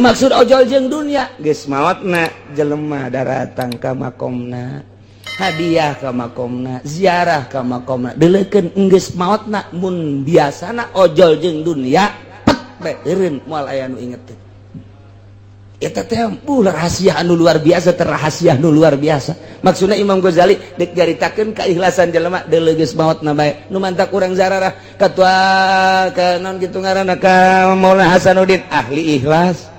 maksud ojol jeung dunia geus maotna jelema daratang ka makomna hadiah ka makomna ziarah ka makomna deuleukeun geus maotna mun biasana ojol jeung dunia pek bae eureun moal aya nu inget teh eta teh rahasia anu luar biasa terahasia anu luar biasa maksudna Imam Ghazali dek garitakeun keikhlasan jelema deuleu geus maotna bae nu mantak urang zararah katua ka naon kitu ngaranna ka Maulana Hasanuddin ahli ikhlas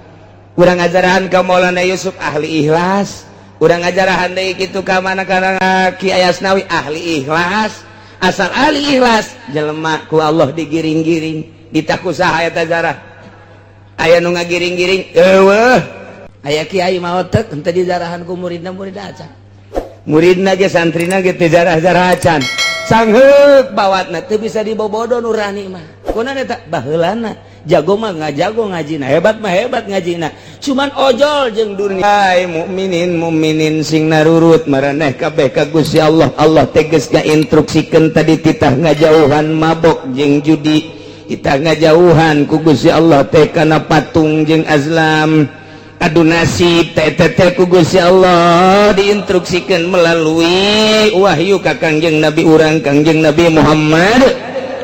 urang ngajarahan ka Maulana Yusuf ahli ikhlas urang ngajarahan deui kitu ka mana kana Ki Ayasnawi ahli ikhlas asal ahli ikhlas jelema ku Allah digiring-giring ditaku saha eta zarah aya nu ngagiring-giring eueuh aya kiai maot teh henteu dijarahan ku muridna acan muridna ge santrina ge teh jarah-jarah acan sangheuk bawatna teu bisa dibobodo nurani mah kunaon eta baheulana jago mah ngajago ngajina hebat mah hebat ngajina cuman ojol jeung dunia hai mukminin sing narurut maraneh kabeh ka Gusti Allah Allah tegas ngainstruksikeun tadi titah ngajauhan mabok jeung judi titah ngajauhan ku Gusti Allah teh kana patung jeung azlam adu nasib teh ku Gusti Allah diinstruksikeun melalui wahyu ka Kangjeng Nabi urang Kangjeng Nabi Muhammad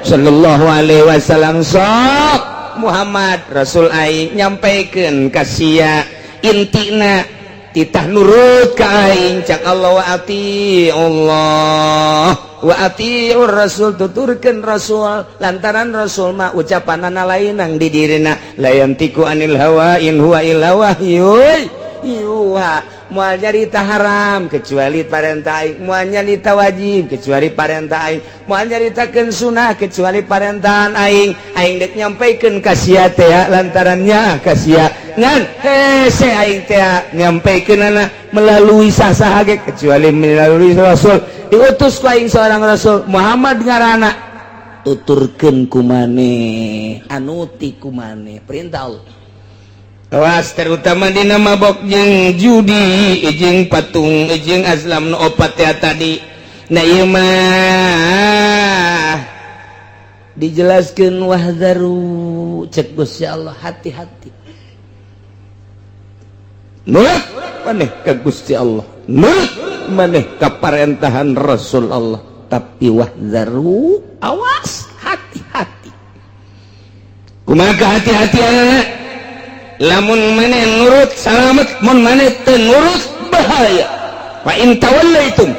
sallallahu alaihi wasallam sok Muhammad Rasul aing nyampaikeun ka sia intina titah nurut ka aing cak Allah wa ati Allah wa atiur Rasul tuturkeun Rasul lantaran Rasul mah ucapanana lainang di dirina la yantiku anil hawa in huwa illa wahyun yuha moal nyarita haram kecuali parentah aing moal nyarita wajib kecuali parentah aing moal nyaritakeun sunah kecuali parentahan aing dek nyampaikeun ka sia teh lantarannya ka sia ngan hese aing teh nyampaikeunana melalui saha ge kecuali melalui Rasul diutus ku aing seorang Rasul Muhammad ngaranna tuturkeun ku maneh anuti ku maneh perintah Allah awas terutama dina mabok jeung judi jeung patung jeung azlam nu opat tadi na ieu mah dijelaskeun wahdaru cek Gusti Allah hati-hati nurut maneh ka Gusti Allah nurut maneh ka parentahan Rasul Allah tapi wahdaru awas hati-hati kumaha hati-hatiana lamun maneh nurut salamet mun maneh teu nurut bahaya wa in tawallaitum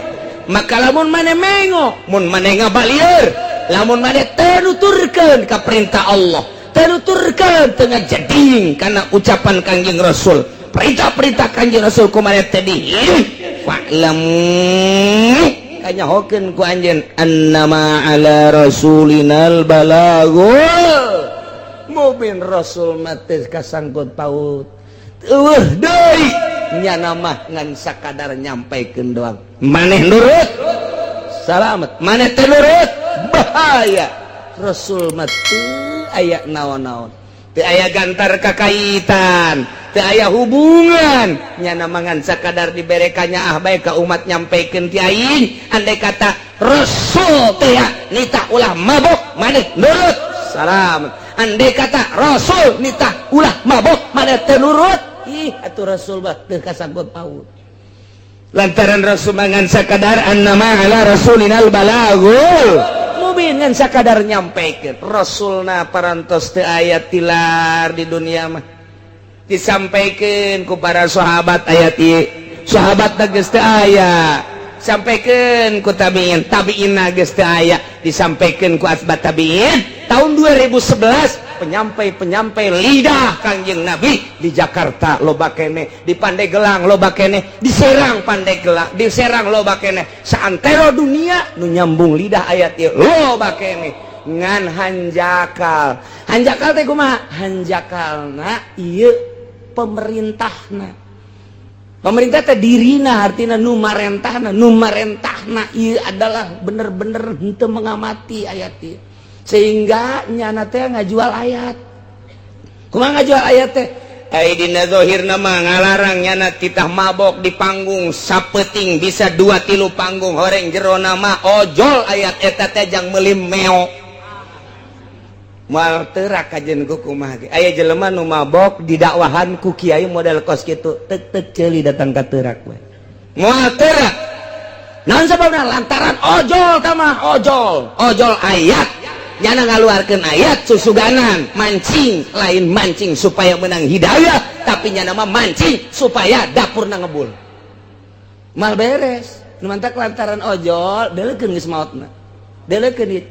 maka lamun maneh mengo mun maneh ngabalieur lamun maneh teu nuturkeun ka perintah Allah teu nuturkeun teu ngajading kana ucapan Kangjeng Rasul perintah-perintah Kangjeng Rasul ku maneh teh dihirup fa'lam kanyahokeun ku anjeun annama ala rasulinal balagul mubin Rasul mati kasangkut paut deui nyana mah ngan sakadar nyampaikeun doang maneh nurut salamet maneh teu nurut bahaya Rasul mati aya naon-naon teu aya gantar kakaitan teu aya hubungan nyana mah ngan sakadar diberekannya bae ka umat nyampaikeun ti aing andai kata Rasul teh nitah ulah mabok maneh nurut salamet andai kata Rasul nitah ulah mabok maneh teu nurut ih atuh Rasul mah teu kasangkut paut lantaran Rasul mangan sakadar annama ala rasulinal balagul mubin ngan sakadar nyampaikeun Rasulna parantos teu aya tilar di dunia mah disampaikeun ku para sahabat ayat ieu sahabatna geus teu aya sampaikeun ku tabiin geus teu aya disampaikeun ku asbat tabiin tahun 2011 penyampai lidah Kangjeng Nabi di Jakarta loba keneh di Pandeglang loba keneh di Serang Pandeglang di Serang loba keneh saantero dunia nu nyambung lidah ayat ieu loba keneh ngan hanjakal teh kumaha hanjakalna ieu pemerintah teh dirina artina nu marentahna ieu adalah bener-bener henteu mengamati ayat ieu sehingga nyana teh ngajual ayat kumaha ngajual ayat teh dina zahirna mah ngalarang nyana titah mabok di panggung sapeting bisa 2-3 panggung horeng jerona mah ojol ayat eta teh jang meuli meo moal teurak kajen ku kumaha ge aya jelema nu mabok di dakwahan ku kiai model kos kitu tek ceuli datang ka teurak we moal teurak naon sababna lantaran ojol tamah ojol ayat nyana ngaluarkeun ayat susuganan mancing lain mancing supaya menang hidayah tapi nyana mah mancing supaya dapurna ngebul mal beres nu mantak lantaran ojol deuleukeun geus maotna deuleukeun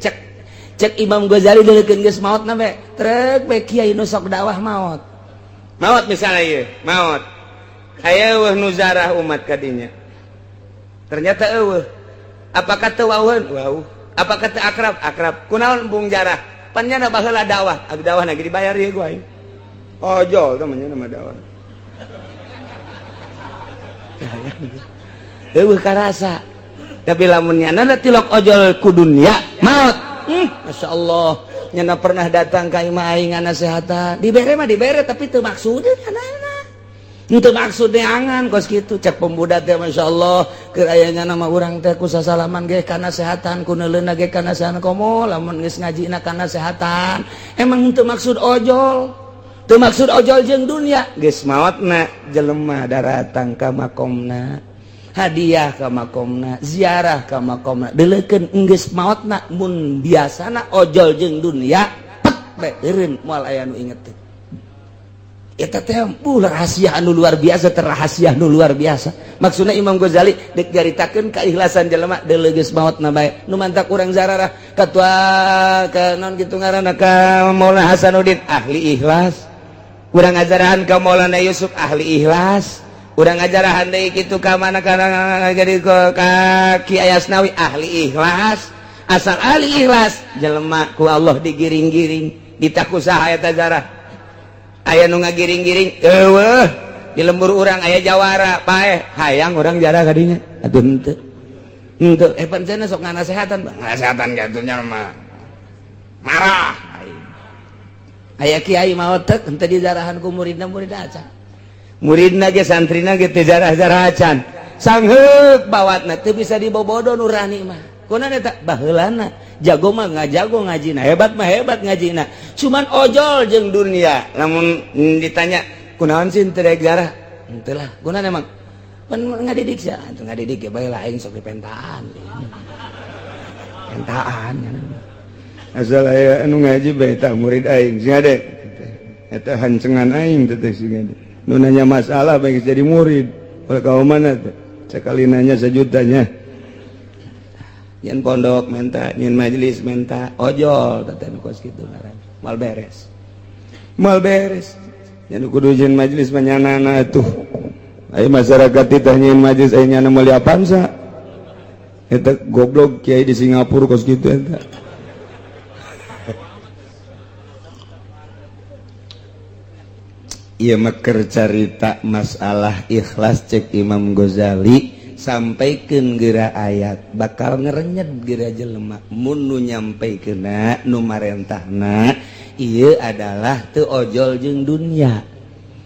cek Imam Ghazali deuleukeun geus maotna we trek we kiai nu sok dakwah maot misalnya ieu maot aya eueuh nu zarah umat kadinya ternyata eueuh apakah teu wauheun wauh apakah teu akrab kunaon bung jarah pan nya baheula dakwah abdi dakwah lagi dibayar ieu gua ojol teh nya nama dakwah eueuh karasa tapi lamun nyana tilok ojol ku dunya maot Masya Allah nyana pernah datang ka imah aing nasehatan dibere mah dibere tapi teu maksudna itu maksudnya angan kos gitu cek pemuda teh Masya Allah keur aya nyana mah urang teh ku sasalaman ge kana sehatan ku neuleuna ge kana sehatan komo lamun geus ngajina kana sehatan emang teu maksud ojol jeung dunia geus maotna jelema daratang ka makomna hadiah ka makomna ziarah ka makomna deuleukeun geus maotna mun biasana ojol jeung dunia pek bae eureun moal aya nu inget teh eta teh rahasia anu luar biasa terrahasia anu luar biasa maksudna Imam Ghazali dek garitakeun keikhlasan jelema deuleu geus maotna bae nu mantak urang zararah katua ka naon kitu ngaranna ka Maulana Hasanuddin ahli ikhlas urang ngajarahan ka Maulana Yusuf ahli ikhlas urang ngajarahan deui kitu ka mana kana jadi ka Ki Ayasnawi ahli ikhlas asal ahli ikhlas jelema ku Allah digiring-giring ditakusaha eta zarah aya nu ngagiring-giring eueuh di lembur urang aya jawara paeh hayang urang jarah ka dinya atuh henteu pancena sok nganasehatan gatunya mah marah aya kiai maot teh henteu dijarahan ku muridna acan muridna ge santrina ge teu jarah-jarah acan sangheuk bawatna teu bisa dibobodo nurani mah kunaon eta baheulana jago mah ngajago ngajina hebat mah hebat ngajina cuman ojol jeung dunia lamun ditanya kunaon sih teu daek jarah henteu lah kunaon emang pan ngadidik sia atuh ngadidik ge bae lain sok dipentaan pentaan asal aya anu ngaji bae tah murid aing sing ade eta hancengan aing teh sing ade nu nanya masalah bae jadi murid oleh kaum mana teh sekali nanya sejutanya nyen pondok menta nyen majelis menta ojol teh kos kitu ngaran mal beres nyen kudu nyen majelis manyanana atuh aya masyarakat teh nyen majelis aya nyana meuli apansa eta goblok kiai di Singapura kos kitu eta ieu mah keur carita masalah ikhlas cek Imam Ghazali sampaikeun geura ayat bakal ngerenyet geura jelema mun nu nyampaikeunna nu marentahna ieu adalah teu ojol jeung dunia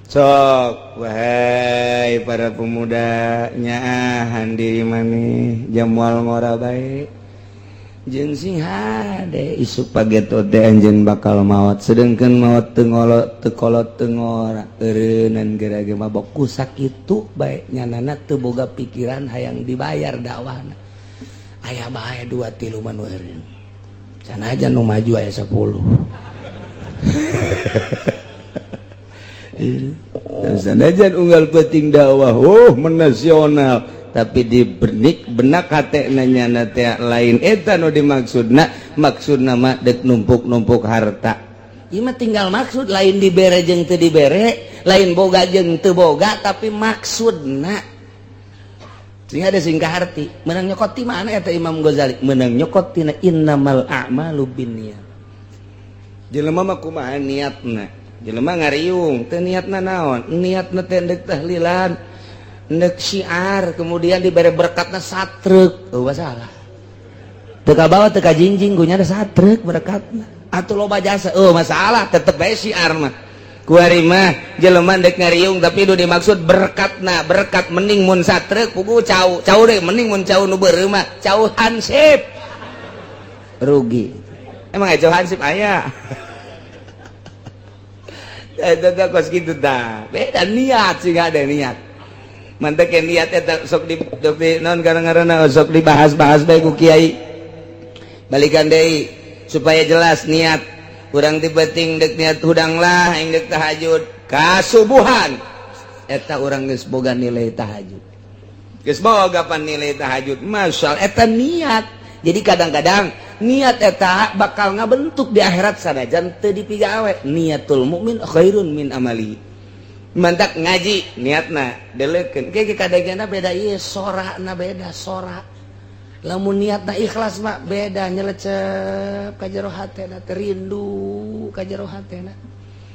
sok wahai para pemuda nyaahan diri maneh jam moal ngora bae jeung sing hade isuk pageto teh anjeun bakal maot sedengkeun maot teu kolot teu ngora eureunan geura ge mabok ku sakitu bae nyanana teu boga pikiran hayang dibayar dakwahna aya bae 2-3 mah nu eureun sanajan nu maju aya 10 sanajan unggal penting dakwah menasional tapi di benak hatena nyana teh lain eta nu dimaksudna maksudna mah dek numpuk-numpuk harta ieu mah tinggal maksud lain dibere jeung teu dibere lain boga jeung teu boga tapi maksudna sing ada singkah arti menang nyokot ti mana eta Imam Ghazali menang nyokot tina innamal a'malu binniyat jelema mah kumaha niatna jelema ngariung teu niatna naon niatna teh deuk tahlilan nek syiar kemudian diberi berkatna satrek masalah teka bawa teka jinjing gunya ada satrek berkatna atau loba jasa masalah tetep bae syiar mah kuari mah jelema dek ngariung tapi itu dimaksud berkatna berkat mending mun satrek pugu cau deh mending mun cau nu beureuh mah cau hansip rugi emang cau hansip aya kos gitu dah beda niat sih nggak ada niat mantep niat sok di non karena sok dibahas-bahas baik ku kiai balikan deh supaya jelas niat kurang tibeting dek niat hudang lah yang dek tahajud kasubuhan eta orang geus boga nilai tahajud geus boga pan nilai tahajud masyaallah eta niat jadi kadang-kadang niat eta bakal ngabentuk di akhirat sanajan teu dipigawe niatul mukmin khairun min amali mantak ngaji niatna deleukeun ge kadang-kadang beda ieu sorana beda sora lamun niatna ikhlas mah beda nyelecep ka jero hatena teh rindu ka jero hatena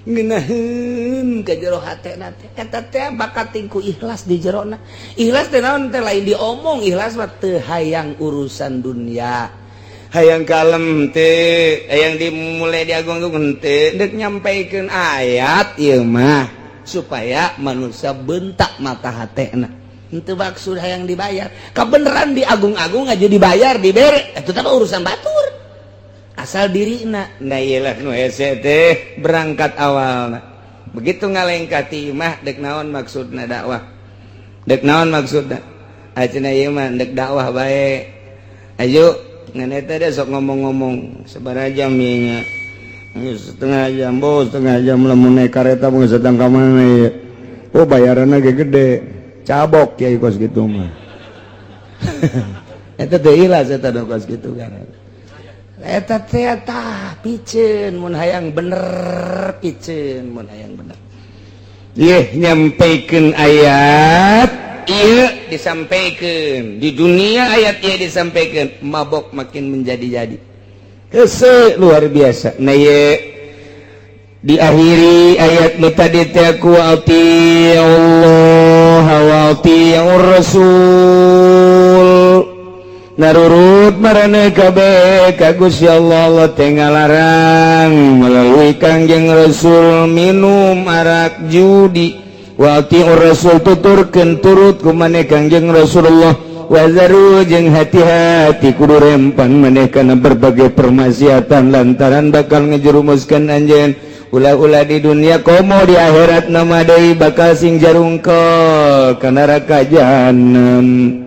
ngeunaheun ka jero hatena teh eta teh bakat tingku ikhlas di jerona ikhlas teh naon teh lain diomong ikhlas mah teu hayang urusan dunia hayang kalem teh hayang dimulai diagung-agung teh deuk nyampaikeun ayat ieu mah supaya manusia bentak mata hatena henteu maksud hayang dibayar kabeneran diagung-agung aja dibayar dibere eta teh urusan batur asal dirina nah iyalah nu hese teh berangkat awalna begitu ngalengkati mah dek naon maksudna dakwah dek naon maksudna ayeuna ieu mah dek dakwah bae ayo ngan eta deh sok ngomong-ngomong sabaraha jam ieu nya setengah jam bos setengah jam lamun naik kareta mun sedang ka mana ieu oh bayaranna ge gede cabok kiai kos gitu mah eta teh ilas eta kos gitu kan eta teh tah piceun mun hayang bener piceun mun hayang bener ieu nyampaikeun ayat ieu disampaikeun di dunia ayat ieu disampaikeun mabok makin menjadi-jadi hese luar biasa nah ieu diakhiri ayat nu tadi teh ku Allah wa atiur rasul narurut marane kabeh ka Gusti Allah Allah teh ngalarang melalui Kangjeng Rasul minum arak judi wa atiur rasul tuturkeun turut ku maneh Kangjeng Rasulullah wazaru jeung hati-hati kudu rempan maneh kana berbagai permaksiatan lantaran bakal ngejerumuskeun anjeun ulah-ulah di dunia komo di akhirat nama deui bakal sing jarungkel ka neraka jahanam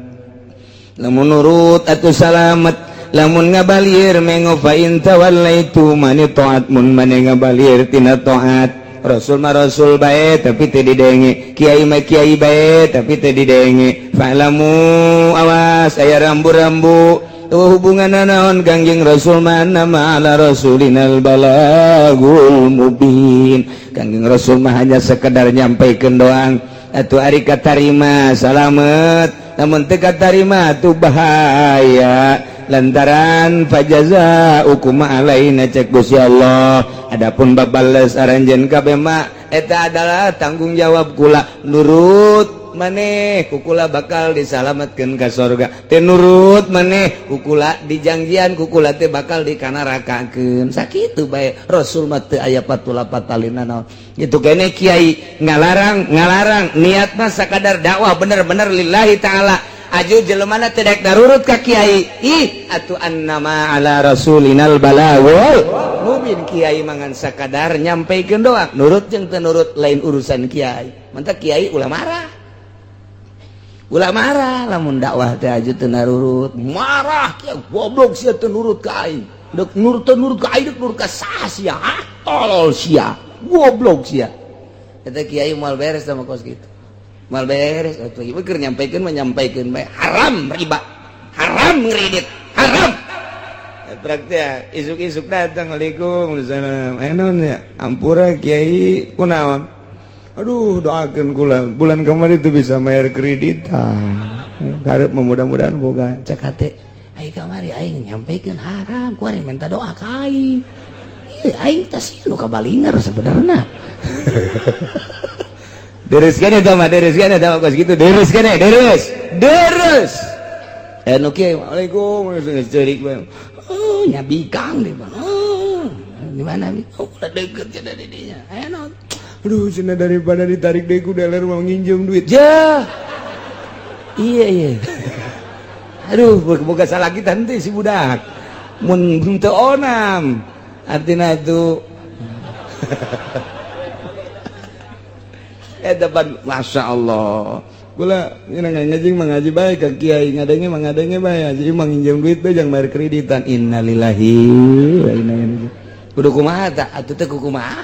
lamun nurut atuh salamet lamun ngabalieur mengo fa in tawallaitu mani taat mun maneh ngabalieur tina taat rasul mah rasul bae tapi teu didenge kiai mah kiai bae tapi teu didenge fa'lamu awas aya rambu-rambu tuh hubunganna naon Kangjeng Rasul mana ma ala rasulinal balagul mubin Kangjeng Rasul mah hanya sekedar nyampaikeun doang atuh ari katarima salamet lamun teu katarima atuh bahaya lantaran fajazaukum alaina cek Gusti Allah adapun babales aranjeun kabeh mah eta adalah tanggung jawab kula nurut maneh kukula bakal disalametkeun ka surga teh nurut maneh kukula dijangjian kukula teh bakal dikanarakakeun sakitu bae Rasul mah teu aya patula-patalina naon kitu keneh kiai ngalarang niat mah sakadar dakwah bener-bener lillahi taala aju jelema teh daek darurut ka kiai ih atuh annama ala rasulinal balagul mubin kiai mangan sakadar nyampaikeun doa nurut jeung teu nurut lain urusan kiai mantap kiai ulah marah lamun dakwah teh aju teu narurut marah kieu goblok sia teu nurut ka aing deuk nurut ka aing deuk nurut ka saha sia tolol sia goblok sia eta kiai moal beres sama kos kitu moal beres atuh ieu keur nyampaikeun mah nyampaikeun bae haram riba haram ngredit haram praktek isuk-isuk datang Waalaikumsalam enon ya ampura kiai kunaon aduh doakan kula bulan kemarin itu bisa bayar kreditan karep mudah-mudahan boga cek hate aing kamari aing nyampaikeun haram kuari minta doa ka aing aing teh sieun nu kabalinger sebenarnya deres kene kos gitu deres nu kieu Waalaikum geus ceurik bae oh nyabikang di mana di mana udah deket cenah di dinya enak aduh cenah daripada ditarik deui ku dealer mau nginjem duit ya iya aduh boga salakitan teh si budak mun teu onam artina itu Masya Allah gula ngajing mengaji baik ke kiai ngadenge baik jadi menginjam duit teh jangan bayar kreditan innalillahi wa inna ilaihi kudu kumaha tah atuh teh kumaha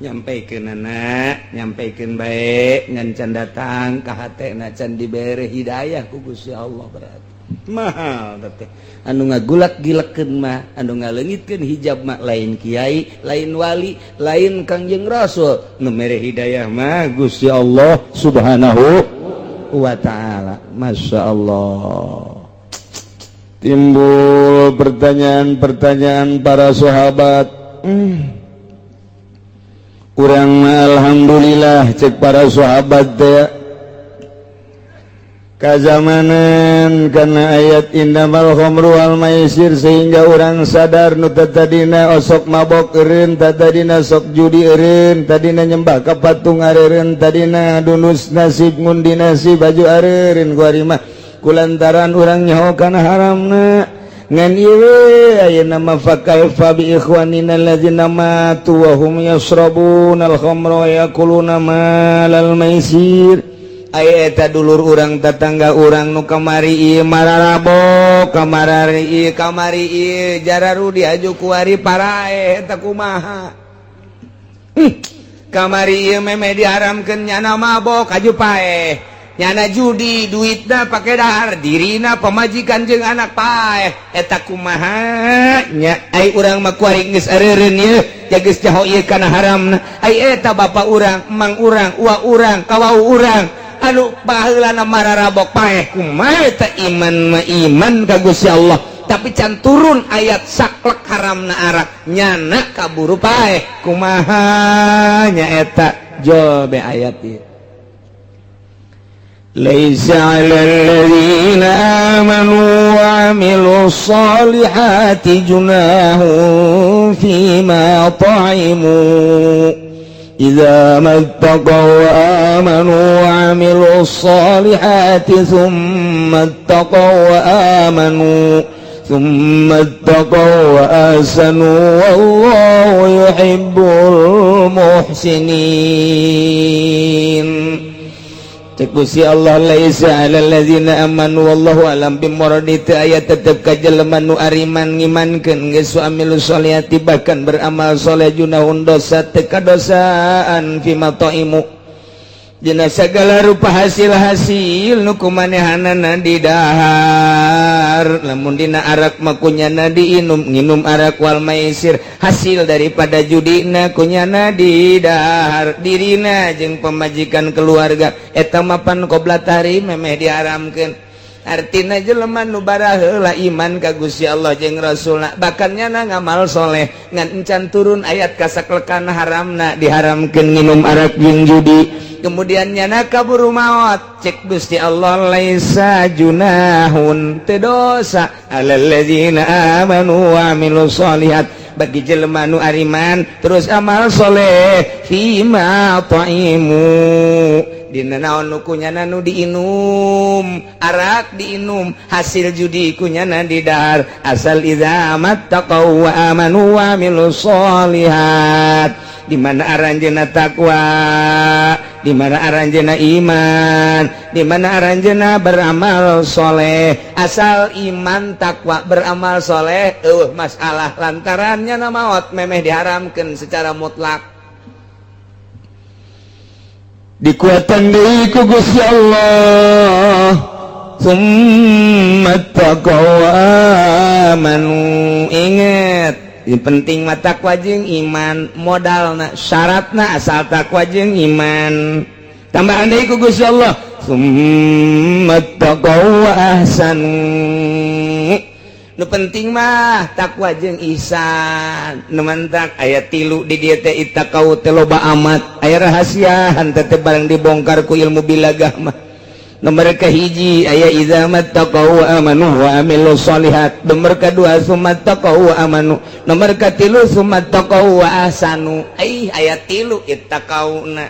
nyampaikeun anak nyampaikeun bae ngan can datang ka hatena can dibere hidayah ku Gusti Allah berarti mahal teh anu ngagulak-gilekeun mah anu ngaleungitkeun hijab mah lain kiai lain wali lain Kangjeng Rasul nu mere hidayah mah Gusti Allah Subhanahu wa taala. Masya Allah timbul pertanyaan-pertanyaan para sahabat urang alhamdulillah cek para sahabat teh kazamanan karena ayat innamal khamru wal maisir sehingga orang sadar nu tadina osok mabok eureun tadina sok judi eureun tadina nyembah ka patung areureun tadina dunus nasib ngundi nasib baju areureun ku ari mah kulantaran urang nyaho kana haramna ngan ieu ayeuna mah fakal fa bi ikhwanina alladzina matu wa hum yasrabuna al khamra wa yaquluna malal maisir eta dulur urang tetangga urang nu kamari ieu mararabok kamari ieu jararu diaju ku ari parae eta kumaha kamari ieu meme diharamkeun nyana mabok aju pae nyana judi duitna pake dahar dirina pamajikan jeung anak pae eta kumaha nya ai urang mah kuari geus areureun ieu jageus jaho ieu kana haramna ai eta bapa urang emang urang uwa urang kawau urang anu baheulana mararabok paeh kumaha eta iman mah iman ka Gusti Allah tapi can turun ayat saklek haramna arak nyana kaburu paeh kumaha nya eta jobe ayat ieu laisa 'alal ladzina amanu wa 'amilus solihati junahun fima ta'imu إذا ما اتقوا وآمنوا وعملوا الصالحات ثم اتقوا وآسنوا والله يحب المحسنين. Cek Gusti Allah laisa 'alal ladzina amanu wallahu alam bimuradi teu aya tetep ka jelema nu ariman ngimankeun geus amilus sholihati bahkan beramal saleh junahun dosa teu kadosaan fima taimu dina sagala rupa hasil-hasil nu kumanehanana di dahar lamun dina arak mah kunyana diinum nginum arak wal maisir hasil daripada judina kunyana di dahar dirina jeung pemajikan keluarga eta mapan qoblat hari memeh diharamkeun artina jelema nu baraheula iman ka Gusti Allah jeung Rasulna bahkan nyana ngamal soleh ngan encan turun ayat kasaklekan haramna diharamkeun nginum arak jeung judi kemudian nyana kaburu maot cek Gusti Allah laisa junahun teu dosa 'alal ladzina amanu wa 'amilus sholihat bagi jelema nu ariman terus amal soleh fima taimu dina naon nu kunyana nu diinum arak diinum hasil judi kunyana di dahar asal idza mattaqau wa amanu wa 'amilus sholihat di mana aranjeuna takwa di mana aranjeuna iman di mana aranjeuna beramal soleh asal iman takwa beramal soleh masalah lantarannya maot memeh diharamkeun secara mutlak dikuatan deui ku Gusti Allah summa taqaw amanu inget yang penting mah takwa jeung iman modalna syaratna asal takwa jeung iman tambahan deui ku Gusti Allah summa taqaw wa ahsanu nu penting mah takwa jeung ihsan nu mantak aya 3 di dieu teh ittaqau teh loba amat aya rahasiaan teh barang dibongkar ku ilmu bilagah mah nomor kahiji aya idza mattaqau wa amanu wa amilus sholihat nomor kadua sumattaqau wa amanu nomor katilu sumattaqau wa ahsanu ayat 3 ittaqauna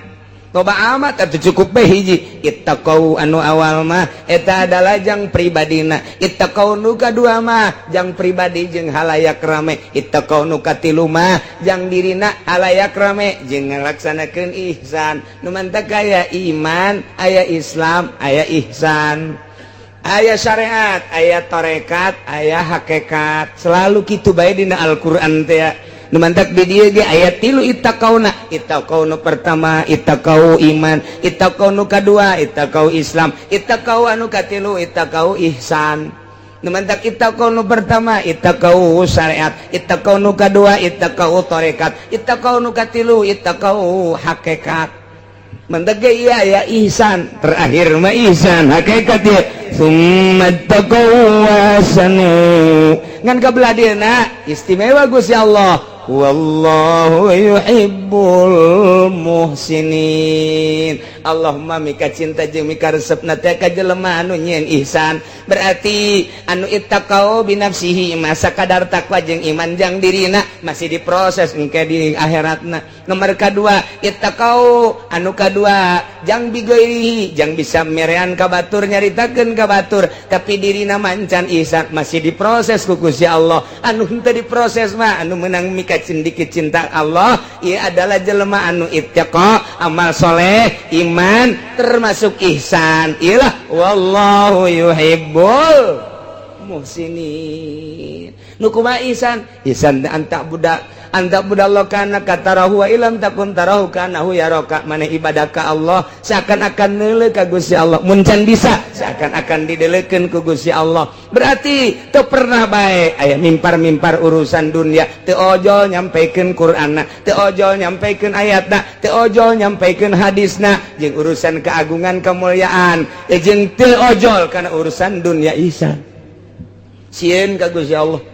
loba amat atuh cukup bae hiji ittaqau anu awal mah eta adalah jang pribadina ittaqau nu kadua mah jang pribadi jeung halayak rame ittaqau nu katilu mah jang dirina halayak rame jeung ngalaksanakeun ihsan nu mantap aya iman aya Islam aya ihsan aya syariat aya tarekat aya hakikat selalu kitu bae dina Al-Qur'an teh nu mantak di dieu ge aya 3 ittaqauna ittaqauna pertama ittaqau iman ittaqau nu kadua ittaqau Islam ittaqau anu katilu ittaqau ihsan nu mantak ittaqau nu pertama ittaqau syariat ittaqau nu kadua ittaqau tarekat ittaqau nu katilu ittaqau hakikat mantak ge iya ya ihsan terakhir mah ihsan hakikat ya summa taqaw wasanu ngan kabelah dieuna istimewa Gusti Allah wallahu yuhibbul muhsinin Allahumma mika cinta jeung mika resepna teh ka jelema anu nyieun ihsan berarti anu ittaqau binafsihi masa kadar takwa jeung iman jang dirina masih diproses engke di akhiratna nomor kadua ittaqau anu kadua jang bigoirihi jang bisa merean ka batur nyaritakeun ka batur tapi dirina mancan ihsan masih diproses ku Gusti Allah anu henteu diproses mah anu meunang mika sedikit cinta Allah ia adalah jelema anu ittaqa amal soleh iman termasuk ihsan ilah wallahu yuhibbul muhsinin nu kumaha ihsan ihsan anta budak Allah kana katarahu wa ilam takun tarahu kana hu yaraka maneh ibadah ka Allah seakan-akan neuleuh ka Gusti Allah mun can bisa seakan-akan dideleukeun ku Gusti Allah berarti teu pernah bae aya mimpar-mimpar urusan dunia teu ojol nyampaikeun Qur'anna teu ojol nyampaikeun ayatna teu ojol nyampaikeun hadisna jeung urusan keagungan kemuliaan jeung teu ojol kana urusan dunia ihsan sieun ka Gusti Allah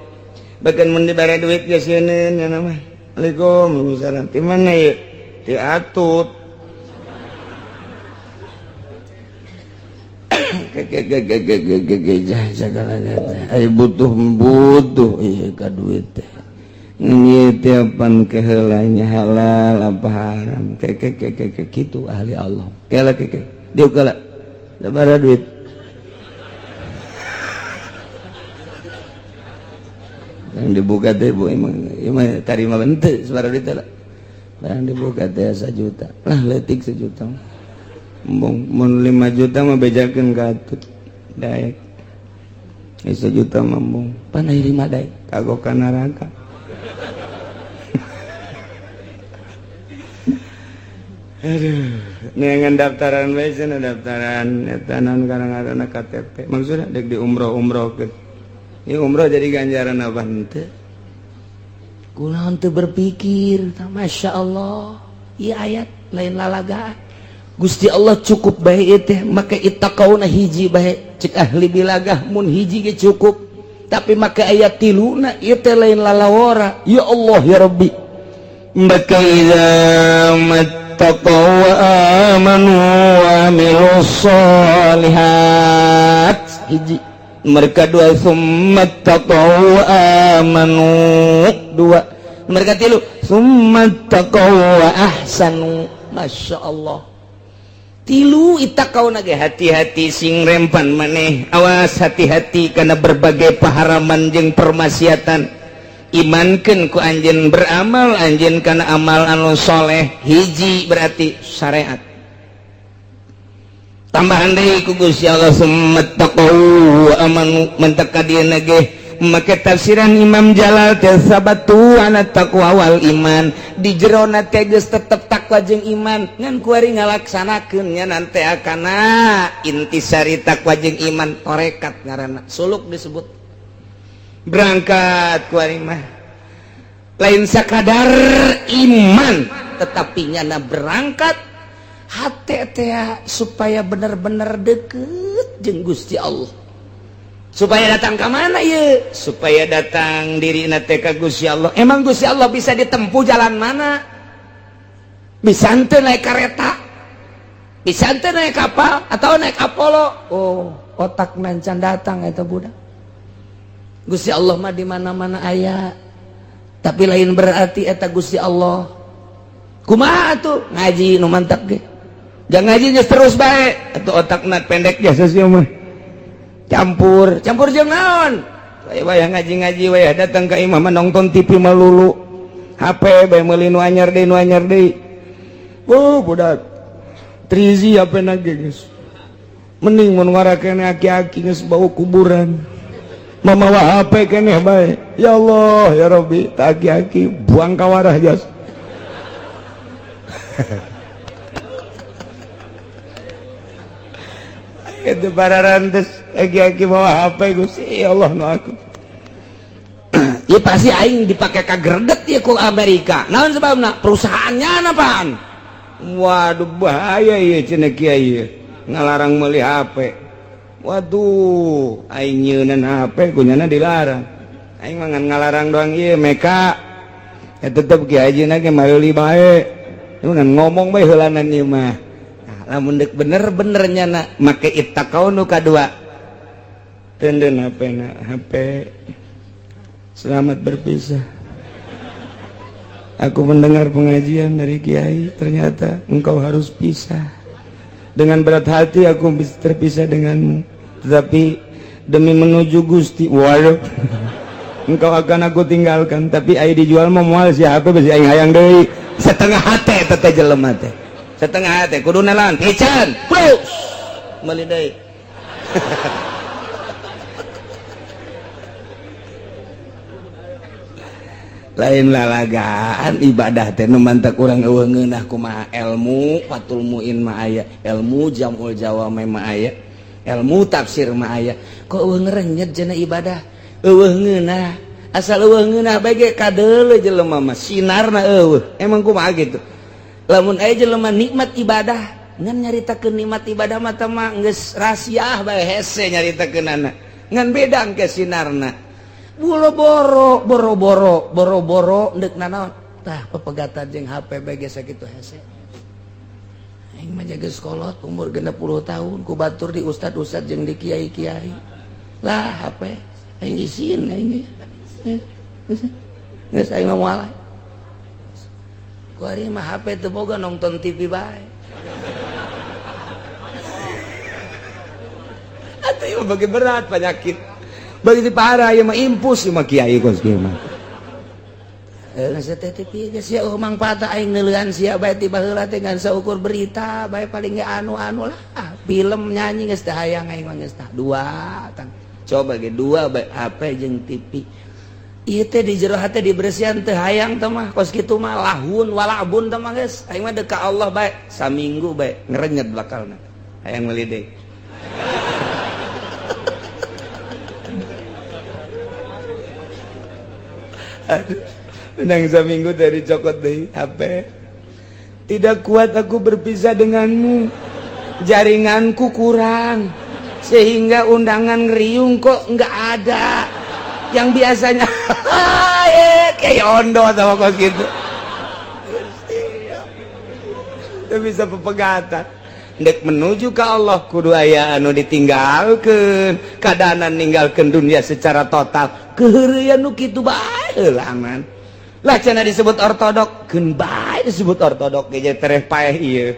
bahkan mun dibere duit ge sieun nya nama Waalaikumsalam ti mana ye ti atut ai butuh ieu ka duit teh ieu teh pan keheulanya halal apa haram kitu ahli Allah kela dieu kala sabaraha duit yang dibuka teh bu emang tarima bente sabaraha duit teh barang dibuka teh 1 juta lah leutik 1 juta mun 5 juta mah bejakeun ka atut daek 1 juta mah mung panai 5 daek kagok ka neraka aduh neangan daftaran bae cenah daftaran eta naon kadang-kadang KTP maksudna dek di umroh-umrohkeun ieu umroh jadi ganjaran apa henteu kunaon teu berpikir masya Allah ieu ayat lain lalagaan Gusti Allah cukup bae ieu teh make ittaqauna hiji bae cek ahli bilagah mun hiji ge cukup tapi make ayat 3 ieu teh lain lalawara ya Allah ya Rabbi maka idza mattaqaw wa amanu wa amilus solihat hiji mereka 2 summa taqaw wa amanu 2 mereka 3 summa taqaw wa ahsanu masya Allah 3 ittaqauna ge hati-hati sing rempan maneh awas hati-hati kana berbagai paharaman jeung permaksiatan imankeun ku anjeun beramal anjeun kana amal anu soleh hiji berarti syariat tambahan deui ku Gusti Allah summa taqaw wa amanu mentak ka dieuna ge make tafsiran Imam Jalal teh sabatu ana taqwa wal iman di jerona teh geus tetep takwa jeung iman ngan kuari ngalaksanakeun nya nante akana intisari takwa jeung iman tarekat ngaranna suluk disebut berangkat kuari mah lain sakadar iman tetapi nyana berangkat hati teh supaya bener-bener deket jeung Gusti Allah supaya datang ke mana ya supaya datang diri nate ka Gusti Allah emang Gusti Allah bisa ditempuh jalan mana bisa ente naik kereta bisa ente naik kapal atau naik Apollo oh otak nancan datang eta budak Gusti Allah mah di mana-mana aya tapi lain berarti eta Gusti Allah kumaha tuh ngaji nu mantap ge jangan ngajinya terus baik atau otakna pendek jasa sih mah campur jeung naon wayah ngaji wayah datang ke imam nonton TV melulu HP bae meuli nu anyar deui budak trizi HP nage geus mending mun ngarakeun aki-aki geus bau kuburan mamawa HP keneh bae ya Allah ya Rabbi tak aki-aki buang ka warah jas itu para rantes aki-aki bawa HP Gusti ya Allah nu aku ya pasti aing dipake kagreget ya ku Amerika naon sebabna perusahaannya napaan waduh bahaya ieu cenah kiai ngalarang meuli HP waduh aing nyeunan HP kunyana dilarang aing mah ngalarang doang ieu meka ya tetep kiai ajeuna ge meuli bae ngan ngomong bae heulanan ieu mah lamun dek bener-bener nyana make ittaqau nu kadua tenden HP selamat berpisah aku mendengar pengajian dari kiai ternyata engkau harus pisah dengan berat hati aku bisa terpisah denganmu tetapi demi menuju Gusti waduh engkau akan aku tinggalkan tapi ai dijual mah moal si HP bisi aing hayang deui setengah hate teteh jelema teh setengah hati kudu nalan pican plus meuli deui lain lalagaan ibadah teh nu mantak urang eueuh ngeunah kumaha ilmu fatul muin mah aya ilmu jamul jawame mah aya ilmu tafsir mah aya kok eueuh ngerenyet cenah ibadah eueuh ngeunah asal eueuh ngeunah bae ge kadeuleu jelema mah sinarna eueuh emang kumaha gitu lamun aya jelema nikmat ibadah ngan nyaritakeun nikmat ibadah mah teh mah geus rahasia bae hese nyaritakeunana ngan beda engke sinarna boro-boro ndek nanaon tah pepegatan jeung HP bae geus sakitu hese aing mah jaga sekolot umur 60 tahun ku batur di ustad-ustad jeung di kiai-kiai lah HP aing isin aing geus aing mah moal ku ari mah HP teu boga nonton TV bae atuh ieu bagi berat penyakit bagi si parah ya mah impus ya mah kiai kos kieu mah nasa teh TV geus sia mangpaat aing neuleuan sia bae ti baheula teh ngan saukur berita bae paling ge anu-anu lah film nyanyi geus teh hayang aing mah geus tah dua tang coba ge dua bae HP jeung TV ieu teh di jero hate diberesihan teh hayang teh mah kos kitu mah lahun walabun teh mah geus aing mah deuk ka Allah bae saminggu bae ngerenyet bakalna hayang meuli deui aduh menang seminggu dari cokot deh HP tidak kuat aku berpisah denganmu jaringanku kurang sehingga undangan ngeriung kok nggak ada yang biasanya kayak ondo sama kos gitu tidak bisa pepegatan ndek menuju ke Allah kudu aya anu ditinggalkeun kadaanan ninggalkeun dunia secara total keheureuyan nu kitu bae heula aman lah cenah disebut ortodok keun bae disebut ortodok ge tereh paeh ieu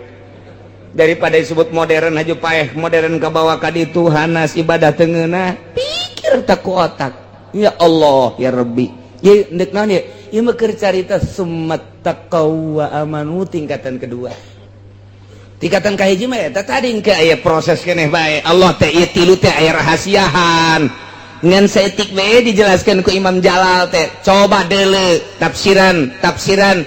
daripada disebut modern haju paeh modern kabawa ka ditu hanas ibadah teu ngeunah pikir tak ku otak ya Allah ya Rabbi ye ndek naon ye ieu mah keur carita summat taqwa amanu tingkatan kedua tingkatan kahiji mah eta tadi engke aya proses keneh bae Allah teh ieu tilu teh aya rahasiahan ngan saeutik we dijelaskeun ku Imam Jalal teh coba deuleu tafsiran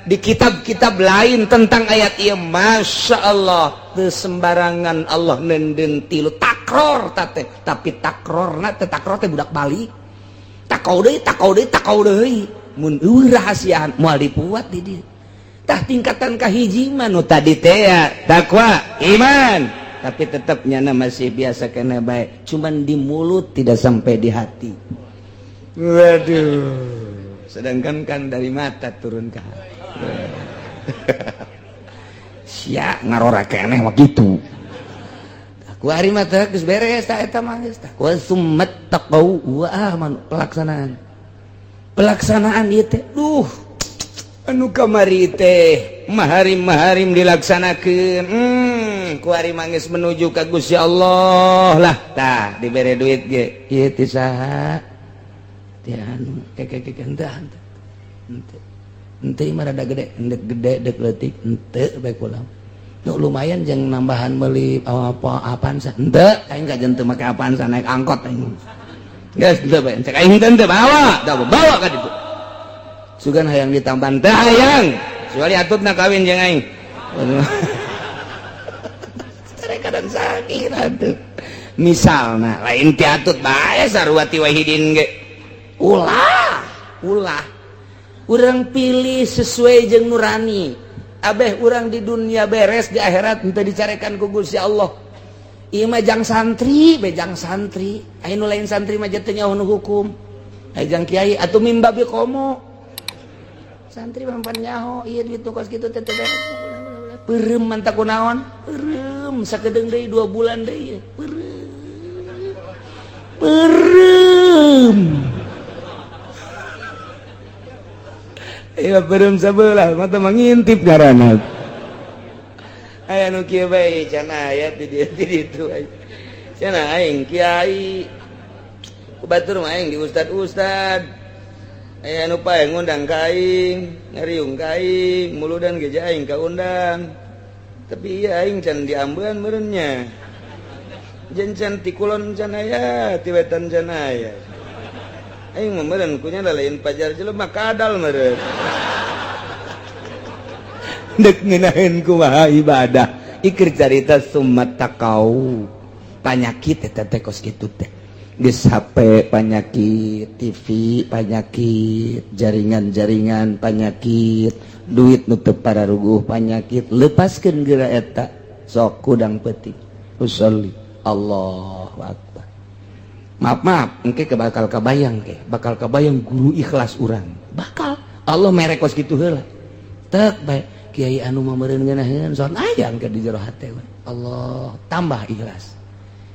di kitab-kitab lain tentang ayat ieu Masya Allah teu sembarangan Allah nenden tilu takror teh tapi takrorna teh takror teh budak balik takau deui mun eueuh rahasiahan moal dipuat di dieu tah tingkatan kahiji mah nu tadi teh ya takwa iman tapi tetap nyana masih biasa kena baik cuman di mulut tidak sampai di hati waduh sedangkan kan dari mata turun ke hati sia ngarora keneh mah kitu aku hari mah teh geus beres tah eta mah geus tah wa summat taqau wa aman pelaksanaan ieu teh anu kamari teh maharim-maharim dilaksanakeun kuari mangis menuju ka Gusti Allah lah tah dibere duit ge ieu ti saha ti anu ente mah rada gede endek gede dek leutik ente bae kula nu lumayan jeung nambahan meuli apa Avanza ente aing kajen teu make Avanza naik angkot aing geus teu bae cek aing teu bawa ka ditu sugan hayang ditamban teh hayang kecuali atutna kawin jeung aing kadang sakit atuh misalna lain ti atut bae sarua ti wahidin ge ulah urang pilih sesuai jeung nurani abeh urang di dunia beres di akhirat henteu dicarekan ku Gusti Allah ieu mah jang santri bejang santri aya nu lain santri mah teu nyaho nu hukum aya jang kiai atuh mimba bi komo santri mah pan nyaho ieu duit nu kos kitu teh teu beres peureum manta kunaon peureum sakedeung deui 2 bulan deui peureum iya peureum sabelah mata mangintip ngaranna aya nu kieu bae can aya di ditu can aing kiai batur mah aing di ustad aya anu pae ngundang ka aing ngariung ka aing muludan ge aing kaundang tapi ieu aing can diambeun meureun nya jen can ti kulon can aya ti wetan can aya aing mah meureun kunya lain pajar jelema kadal meureun dek ngeunaheun kumaha ibadah ikir carita summat takau panyakit eta teh kos kitu teh geus HP panyakit, TV panyakit, jaringan-jaringan panyakit, duit nu teu pararuguh panyakit, lepaskeun geura eta sok kudang peuting usolli Allahu akbar. Maaf engke bakal kabayang guru ikhlas urang bakal Allah mere kos kitu heula teu bae kiai anu mah meureun ngeunaheun son aya engke di jero hate Allah tambah ikhlas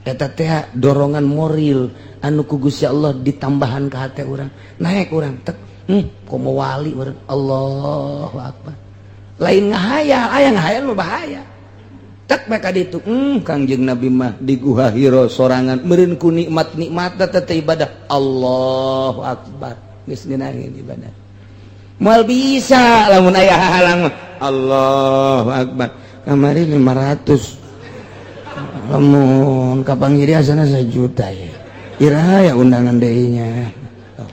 eta teh dorongan moral anu ku Gusti Allah ditambahan ka hate urang naek urang tek komo wali urang Allahu akbar lain ngahayal aya ngahayal mah bahaya tek bae ka ditu Kangjeng Nabi mah di Guha Hira sorangan meureun ku nikmat-nikmatna teh ibadah Allahu akbar geus ngeunaheun ibadah moal bisa lamun aya hahalang Allahu akbar kamari 500 lamun kapang jadi asana 1 juta ya iraha ya undangan deui-nya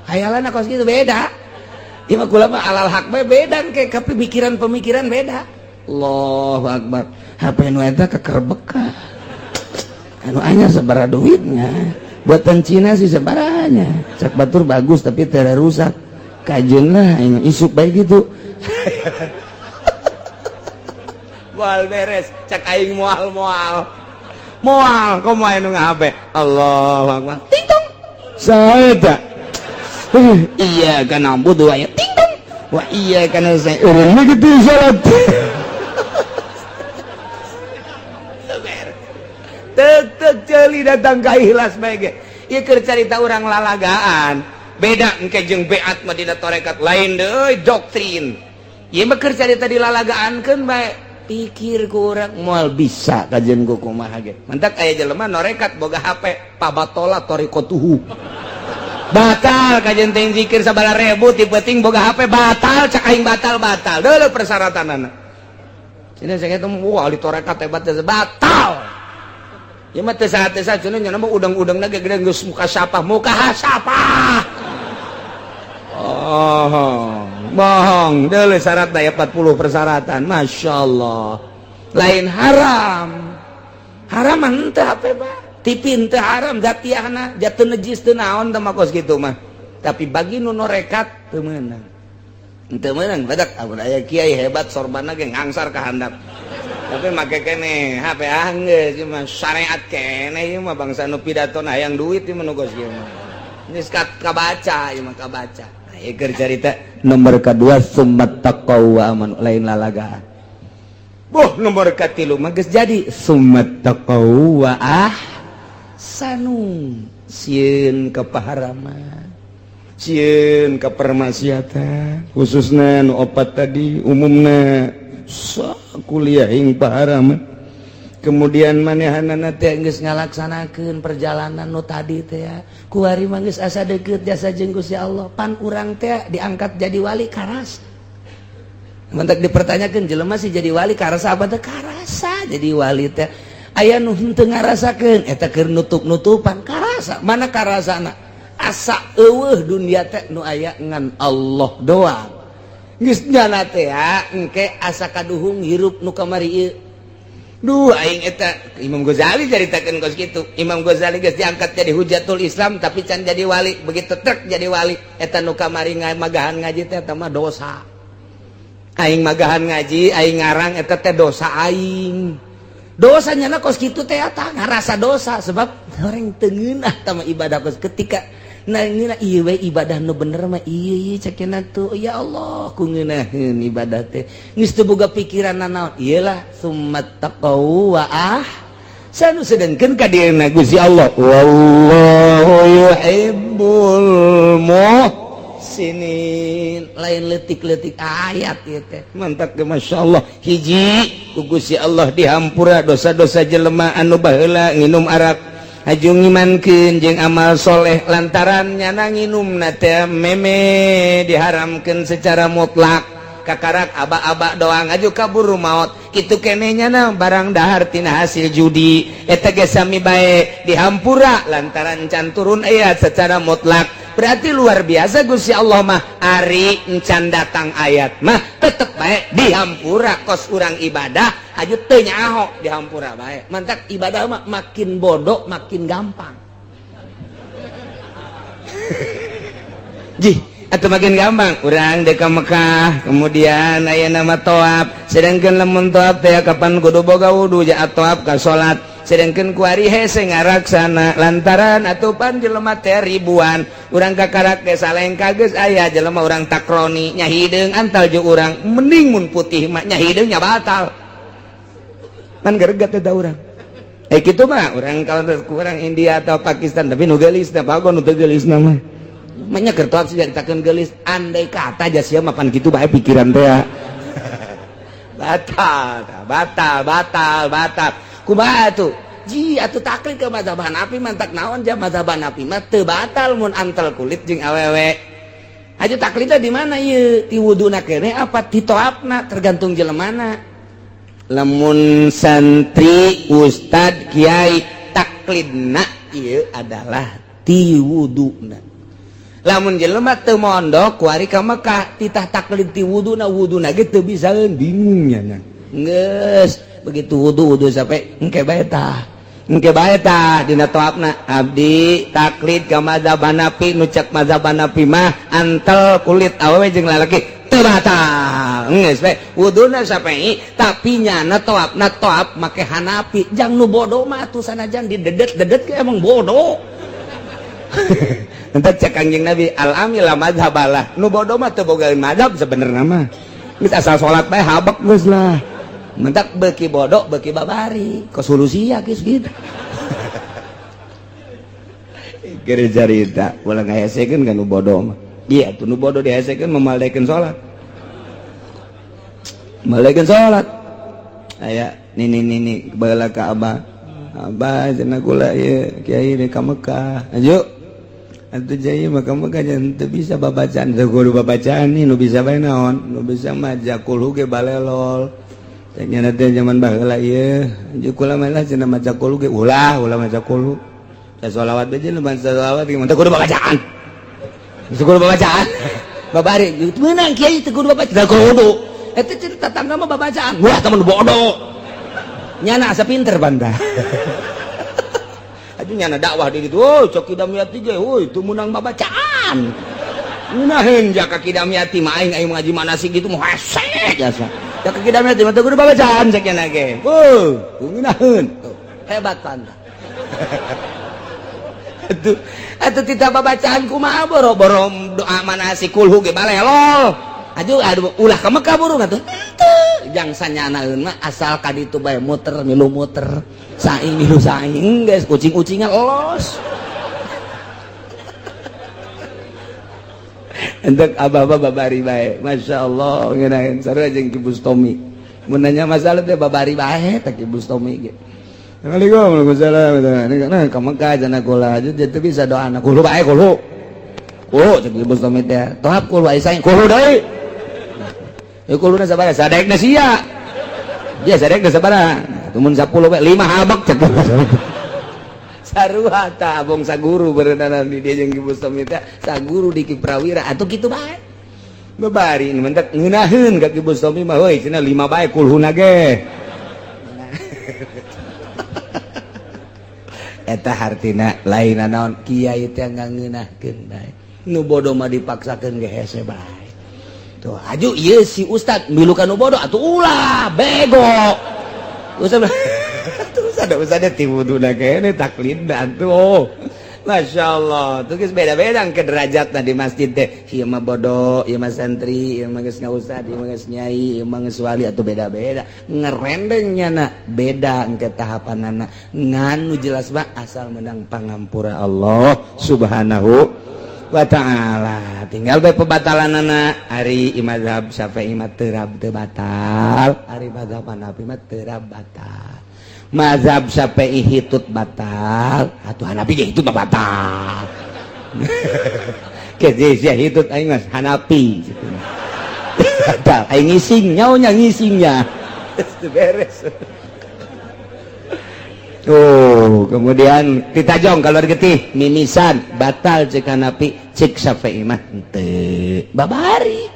hayalana kos kitu beda ieu mah kula mah alal haq bae beda ke pemikiran beda Allahu akbar HP nu eta kekerbek anu anyar sabaraha duitnya buatan Cina sih sabaranya cek batur bagus tapi teu rusak kajeun lah isuk bae gitu moal beres cek aing moal komo aya nu ngahape Allahu akbar ting tong saeta iya kana budu aya ting tong wa iya kana saya urang mah kitu salat teu ceuli datang ka ikhlas bae ge ieu keur carita urang lalagaan beda engke jeung beat mah dina tarekat lain deui doktrin ieu mah keur carita dilalagaankeun bae pikir ku urang moal bisa kajen ku kumaha ge mantak aya jelema norekat boga HP pabatola torikotuhu batal kajen teh zikir 9.000 ti peuting boga HP batal cak aing batal deuleu persyaratanana cenah saya kitu wah ali torekat hebat teh batal ieu mah teu saha-saha cenah nya mah udang-udangna ge gede geus muka sapah oh bohong deuleu syarat daya 40 persyaratan masyaallah lain haram henteu HP ba TV teu haram zatiahna jatuh najis teu naon teh mah kos kitu mah tapi bagi nu norekat teu meunang badak amun aya kiai hebat sorbanna ge ngangsar ka handap tapi make kene HP geus cuma syariat kene ieu mah bangsa nu pidatona hayang duit ieu mah nu kos kieu mah geus kabaca ieu mah kabaca keur carita nomor kedua summat taqwa aman lain lalagaan nomor katilu mah geus jadi summat taqwa sanu sieun kapaharaman cieun kepermaksiatan khususna nu opat tadi umumna kuliah ing paharam. Kemudian manehanana teh geus ngalaksanakeun perjalanan nu tadi teh kuari mah geus asa deukeut jasa jeung Gusti Allah pan urang teh diangkat jadi wali karas. Mentak dipertanyakeun jelema sih jadi wali karasa apa teh karasa jadi wali teh aya nu henteu ngarasakeun eta keur nutup-nutupan karasa mana karasana asa eueuh dunia teh nu aya ngan Allah doang geus nyana teh engke asa kaduhung hirup nu kamari ieu duh aing eta Imam Ghazali caritakeun kos kitu Imam Ghazali geus diangkat jadi hujatul Islam tapi can jadi wali begitu trek jadi wali eta nu kamari magahan ngaji teh eta mah dosa aing magahan ngaji aing ngarang eta teh dosa aing dosanya na kos kitu teh eta ngarasa dosa sebab orang teu ngeunah tama ibadah kos ketika nangina ieu we ibadah nu bener mah ieu cekena tuh ya Allah ku ngeunaheun ibadah teh geus teu boga pikiran naon iyalah summat taqau wa sanu sedengkeun ka dieuna Gusti Allah wallahu yuhibbul muhsinin lain leutik-leutik ayat ieu teh mantap ge masyaallah hiji ku Gusti Allah dihampura dosa-dosa jelema anu baheula nginum arak aju ngimankeun jeung amal soleh lantaran nyana nginumna teh meme diharamkeun secara mutlak kakarak aba-aba doang aju kaburu maot kitu keneh nyana barang dahar tina hasil judi eta ge sami bae dihampura lantaran can turun ayat secara mutlak berarti luar biasa Gusti Allah mah ari encan datang ayat mah tetep bae dihampura kos urang ibadah aju teu nyaho dihampura bae mantak ibadah mah makin bodoh makin gampang jih atau makin gampang urang dek ka Mekah kemudian aya nama toab sedangkeun lamun toab teh kapan kudu boga wudu ja toab ka salat sedangkeun kuari hese ngaraksana lantaran atupan jelema teh ribuan urang kakarak ge salengka geus aya jelema urang takroni nya hideung antal jeung urang mending mun putih mah nya hideung nya batal man gereget teh urang kitu mah urang kalau urang India atau Pakistan tapi nu geulis teh bagon nu teu geulis mah makanya kertoab sih ceritakeun geulis andai kata aja sia mapan kitu bae pikiran teh batal kumaha atuh ji atuh taklid ke mazhab Hanafi mantak naon ja mazhab Hanafi mah teu batal mun antel kulit jeung awewe aju taklidna di mana ieu ti wuduna keneh apa ti toapna tergantung jelemana lamun santri ustad kiai taklidna ieu adalah ti wuduna lamun jelema teu mondok kuari ka Mekah titah taklid ti wuduna ge teu bisa bingung nya geus begitu wudu sampai engke bae tah dina toapna abdi taklid ka mazhab Hanafi nu cek mazhab Hanafi mah antel kulit awewe jeung lalaki teu batal geus bae wuduna sampai tapi nyana toapna toap make Hanafi jang nu bodoh mah atuh sanajan didedet-dedet ge emang bodoh entar cek Kangjeng Nabi al-amila madhabalah nu bodoh mah teu boga madhab sebenarnya mah geus asal salat bae habek geus lah mentak beuki bodoh beuki babari kos solusi ya geus gitu keur carita ulah ngahesekeun ka nu bodoh mah iya tuh nu bodoh dihesekeun memaldekeun salat aya nini baheula ka abah cenah kula ieu kiai di ka Mekah ayo atuh jaya maka jangan teu bisa babacaan teu kudu babacaan nih nu bisa bae naon nu bisa mah jakul ge balelol cenah teh zaman baheula ieu jeung kula mah cenah maca kulu ge ulah maca kulu sa sholawat bae jeung ban sholawat ge teu kudu babacaan babari meunang kiai teu kudu babacaan teu kudu eta cerita tetangga mah babacaan wah temen bodoh nyana asa pinter bantah aja nyana dakwah di gitu oh cok kidamiati ge woi itu menang babacaan ngunaheun ja ka kidamiati mah aing ngaji manasik gitu mah hese jasa ja ka kidamiati mah teu kudu babacaan sakiana ge ngunaheun hebat pantah atuh tita babacaan kumaha boro-boro doa manasik kulhu ge balelol aduh ulah ka Mekah burung atuh jang sanyanaeun mah asal ka ditu bae muter milu muter saing milu saing geus kucing-kucingan los untuk abah-abah babari bae. Masya Allah ngeunaheun sarua jeung Ki Bustomi mun nanya masalah teh babari bae teh Ki Bustomi ge. Assalamualaikum warahmatullahi wabarakatuh. Nah ka Mekah cenah kula aja teu bisa doana kulo bae kulo cek Ki Bustomi teh tohap kulo aya saing kulo deui. Ya kuluna sabaraha sadekna sia. Dia sadekna sabaraha? Mun 10 we 5 habak cek. Sarua ta abong saguru berenang di dia jeung Ki Bustomi teh saguru di Ki Prawira atuh kitu bae. Babari mentek ngeunaheun ka Ki Bustomi mah heuy cenah 5 bae kulhuna ge. Eta hartina lain naon kiai teh ngeunahkeun bae. Nu bodoh mah dipaksakeun ge hese bae. Tuh aju ieu si ustad milu ka nu bodoh atuh ulah bego. Ustad ada tiwuduna kene taklid dan tuh Masya Allah tuh beda-beda ke derajatna di masjid teh ieu mah bodoh ieu mah santri ieu mah geus ngaustad ieu mah geus nyai ieu mah geus wali atuh beda-beda ngerendengnya na beda engke tahapanana nganu jelas mah asal menang pangampura Allah subhanahu wa ta'ala tinggal bae pebatalanana ari mazhab Syafi'i mah teu batal ari mazhab Hanafi mah teu batal mazhab Syafi'i hitut batal atuh Hanafi ge hitut batal ke sia hitut aing mah Hanafi batal aing ngising nyaonya ngisingnya beres. Oh, kemudian ditajong kalau getih mimisan batal cek Hanafi cek Syafi'i mah teu babari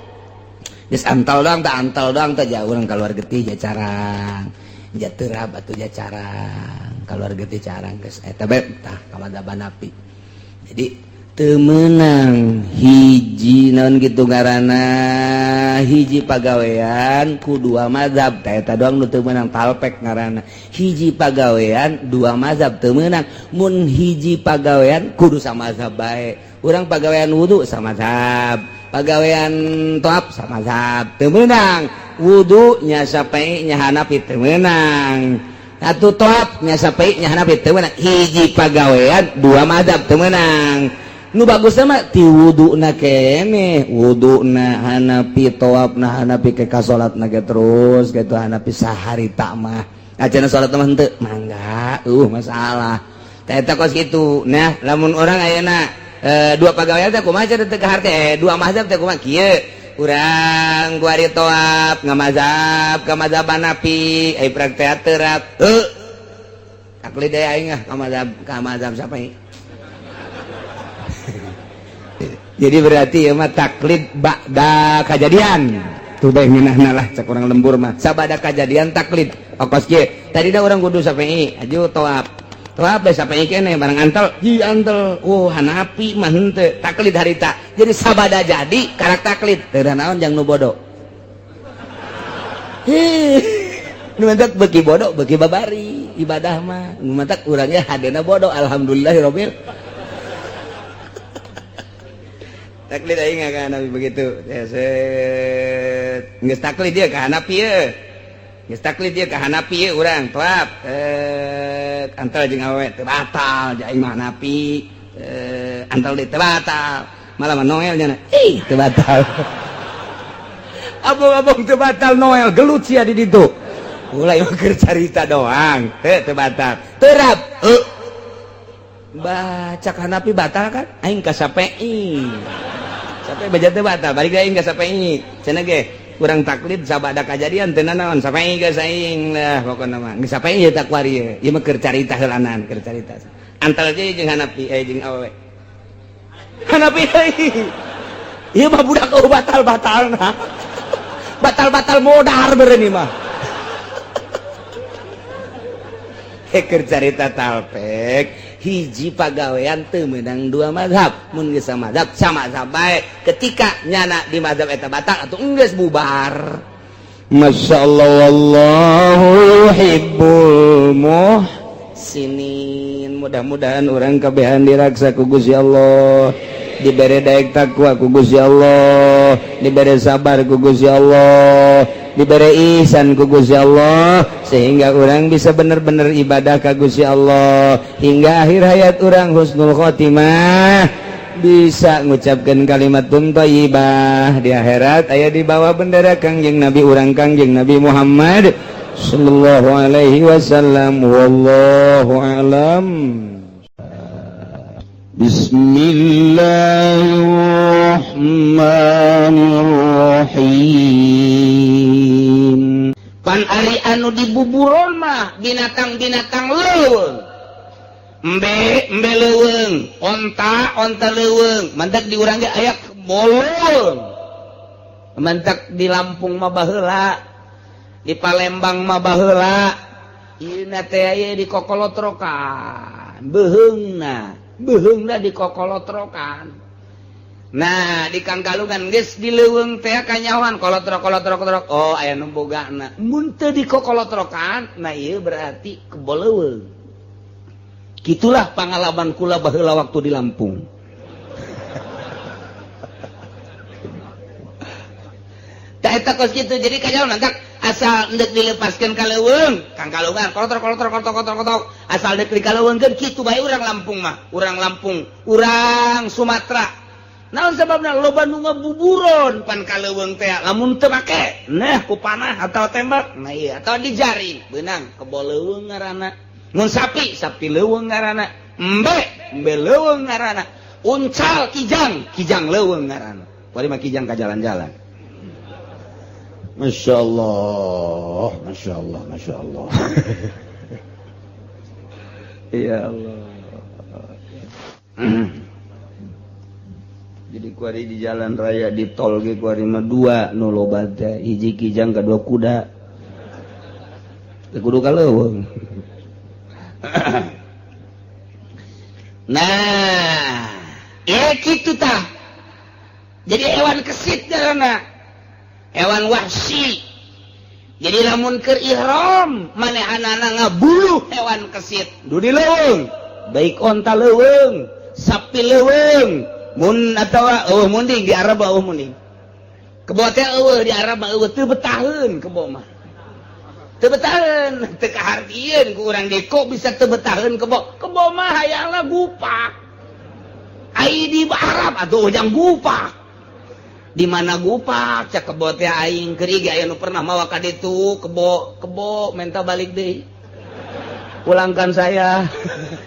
geus antal doang teh jauh urang kaluar getih jacarang ja teurab atuh jacarang kaluar getih carang geus eta bae tah ka madzhab Hanafi. Jadi teu meunang hiji naon kitu ngaranna hiji pagawean ku dua mazhab tah eta doang nu teu meunang talpek ngaranna hiji pagawean dua mazhab teu meunang mun hiji pagawean kudu samazhab bae urang pagawean wudu samazhab pagawean toab samazhab teu meunang wudu nya Syafi'i nya Hanafi teu meunang atuh toab nya Syafi'i nya Hanafi teu meunang hiji pagawean dua mazhab teu meunang nu bagusna mah ti wuduna kene wuduna Hanafi toabna Hanafi ke ka salatna ge terus gitu Hanafi saharita mah acan salat mah henteu mangga masalah tah eta kos kitu nah lamun urang ayeuna dua pagawean teh kumaha teh teu kaharte dua mazhab teh kumaha kieu urang ku ari toab ngamazhab ka mazhab Hanafi ai praktek terap taklid aing ka mazhab Syafi'i. Jadi berarti ya mah taklid ba'da kejadian tuh bae ngeunahna lah cek urang lembur mah sabada kejadian taklid okos kieu tadi da urang kudu Syafi'i aju toab bae Syafi'i kene barang antel hi antel Hanafi mah henteu taklid harita jadi sabada jadi karak taklid teu naon jang nu bodoh nu mentak beuki bodoh beuki babari ibadah mah nu mentak urangnya hadena bodoh alhamdulillahirabbil taklid aing ka Hanafi begitu geus taklid dia ka Hanafi ye geus taklid dia ka Hanafi ye urang toab antal jeung awewe teu batal jeung aing mah Hanafi antal deui teu batal malah mah Noel nya teu batal abong-abong teu batal Noel gelut sia di ditu mulai mah keur carita doang teu batal terap baca Hanafi batal kan aing ka Syafi'i Syafi'i baca teu batal balik deui aing ka Syafi'i cenah ge urang taklid sabada kajadian teu naon Syafi'i geus aing lah pokona mah geus Syafi'i ieu tak wari ieu mah keur carita heulanan keur carita antal je jeung Hanafi jeung awewe Hanafi ieu mah budak batal-batalna batal-batal modar bereuni mah keur carita talpek hiji pagawean teu meunang dua mazhab mun geus samazhab samazhab bae ketika nyana di mazhab eta batal atuh geus bubar. Masyaallah wallahu yuhibbul muhsinin mudah-mudahan urang kabehan diraksa ku Gusti Allah dibere daek takwa ku Gusti Allah dibere sabar ku Gusti Allah diberi ihsan ku Gusti Allah sehingga orang bisa benar-benar ibadah ka Gusti Allah hingga akhir hayat orang husnul khotimah bisa ngucapkan kalimatun thayyibah di akhirat aya di bawah bendera Kangjeng Nabi urang Kangjeng Nabi Muhammad sallallahu alaihi wasallam. Wallahu a'lam. Bismillahirrahmanirrahim. Pan ari anu dibuburon mah binatang-binatang leuweung. Embe leuweung, onta leuweung, mantak di urang ge aya bolong. Mantak di Lampung mah baheula, di Palembang mah baheula. Ieu na teh aya di kokolotrokan. Beheungna di kokolotrokan. Nah, di Kangkalungan geus di leuweung teh kanyawan kolotrok. Oh, aya nu bogana. Mun teu di kokolotrokan, nah ieu berarti keboleuweung. Gitulah pengalaman kula baheula waktu di Lampung. Tah eta kos kitu jadi kanyawan nantak asal endek dilepaskeun ka leuweung, Kangkalungan kolotrok asal endek di kaleuweungkeun kitu bae urang Lampung mah, urang Sumatera. Naon sababna loba nu ngabuburon pan ka leuweung teh lamun teu make nah ku panah atau tembak, nah iya atau di jari beunang keboleuweung ngaranna. Mun sapi leuweung ngaranna, embe leuweung ngaranna, uncal kijang leuweung ngaranna. Bari mah kijang ka jalan-jalan. Masyaallah. Ya Allah. Jadi kuari di jalan raya di tol ge kuari mah dua nu loba teh, hiji kijang kadua kuda. Teu kudu ka leuweung. Nah, gitu tah. Jadi hewan kesit darana, hewan wahsi. Jadi lamun keur ihram, manehanana ngabuluh hewan kesit. Du di leuweung, baik onta leuweung, sapi leuweung, mun atawa munding di Arab munding. Kebo teh di Arab teu betaheun kebo mah. Teu betaheun, teu kahartieun ku urang deko bisa teu betaheun kebo mah hayangna gupak. Ai di Arab atuh ujang gupak. Di mana gupak cak kebo teh aing keur ge aya nu pernah mawa ka ditu kebo menta balik deui. Pulangkan saya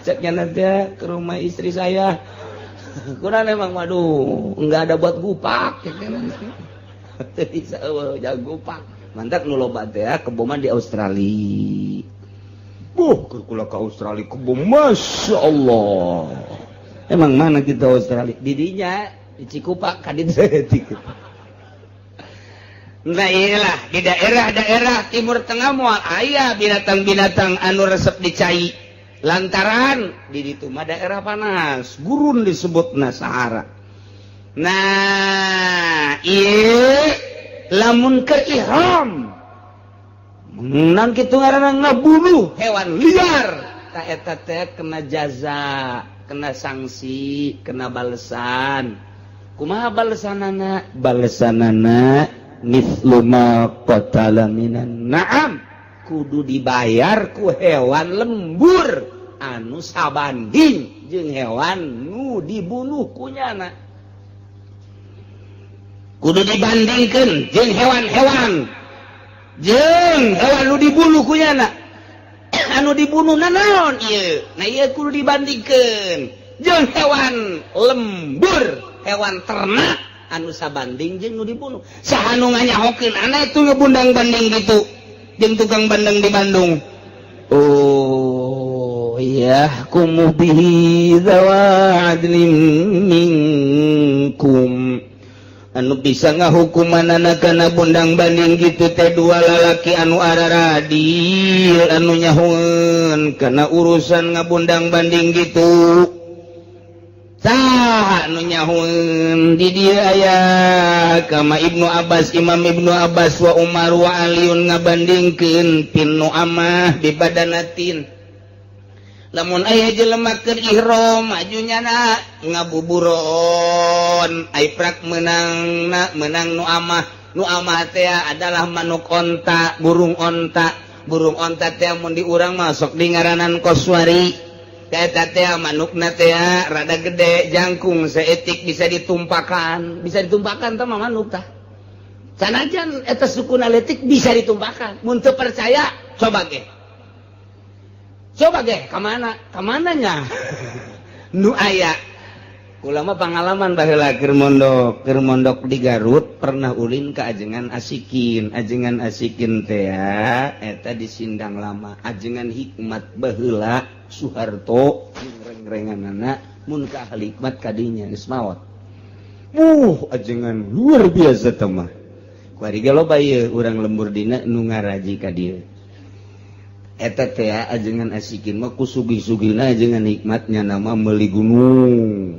caknya nanti ke rumah istri saya. Kurang emang waduh enggak ada buat gupak teu bisa ujang gupak. Mantak nu loba teh kebo mah di Australia. Keur kula ka Australia kebo Masya Allah. Emang mana kita Australia? Di dinya di Cikupa ka ditu. Nah iyalah di daerah-daerah Timur Tengah moal aya binatang-binatang anu resep dicai. Lantaran di ditu mah daerah panas, gurun disebutna Sahara. Nah, ieu lamun keur ihram menang kitu ngaranna ngabunuh hewan liar, tah eta teh kena jaza, kena sanksi, kena balesan. Kumaha balesanana? Balesanana mithlu ma qatala minan na'am, kudu dibayar ku hewan lembur anu sabanding jeung hewan nu dibunuh kunyana. Kudu dibandingkeun jeung hewan-hewan jeung hewan nu dibunuh kunyana. Anu dibunuh naon ieu? Nah ieu kudu dibandingkeun jeung hewan lembur, hewan ternak anu sabanding jeung nu dibunuh. Saha nu nganyahokeun ana itu ngebundang banding gitu jeung tukang bandeng di Bandung. Oh yahkumu bihi zawa adlin minkum, anu bisa ngahukumanana kana bundang banding gitu teh dua lalaki anu araradil anu nyahoeun kana urusan ngabundang banding gitu. Saha anu nyahoeun di dieu aya kama Ibnu Abbas, Imam Ibnu Abbas wa Umar wa Aliun ngabandingkeun pin Nu'amah bi badanatin. Lamun aya jelema keur ihram majunyana ngabuburon aiprak menang Nu'amah teh adalah manuk onta, burung onta teh mun di urang masuk di ngaranan koswari. manukna teh rada gede jangkung seetik bisa ditumpakan teh mah manuk tah sanajan eta sukuna letik bisa ditumpakan mun teu percaya coba ge kamana nya nu aya ulama pengalaman baheula keur mondok di Garut pernah ulin ka ajengan asikin teh eta di Sindang Lama ajengan hikmat baheula Soeharto reng-renganana mun ka ahli hikmat kadinya geus maot ajengan luar biasa teh mah kuari ge loba ieu urang lembur dina nu ngaraji ka dieu eta teh ajengan asikin mah ku sugih-sugihna ajengan hikmatnya nama meuli gunung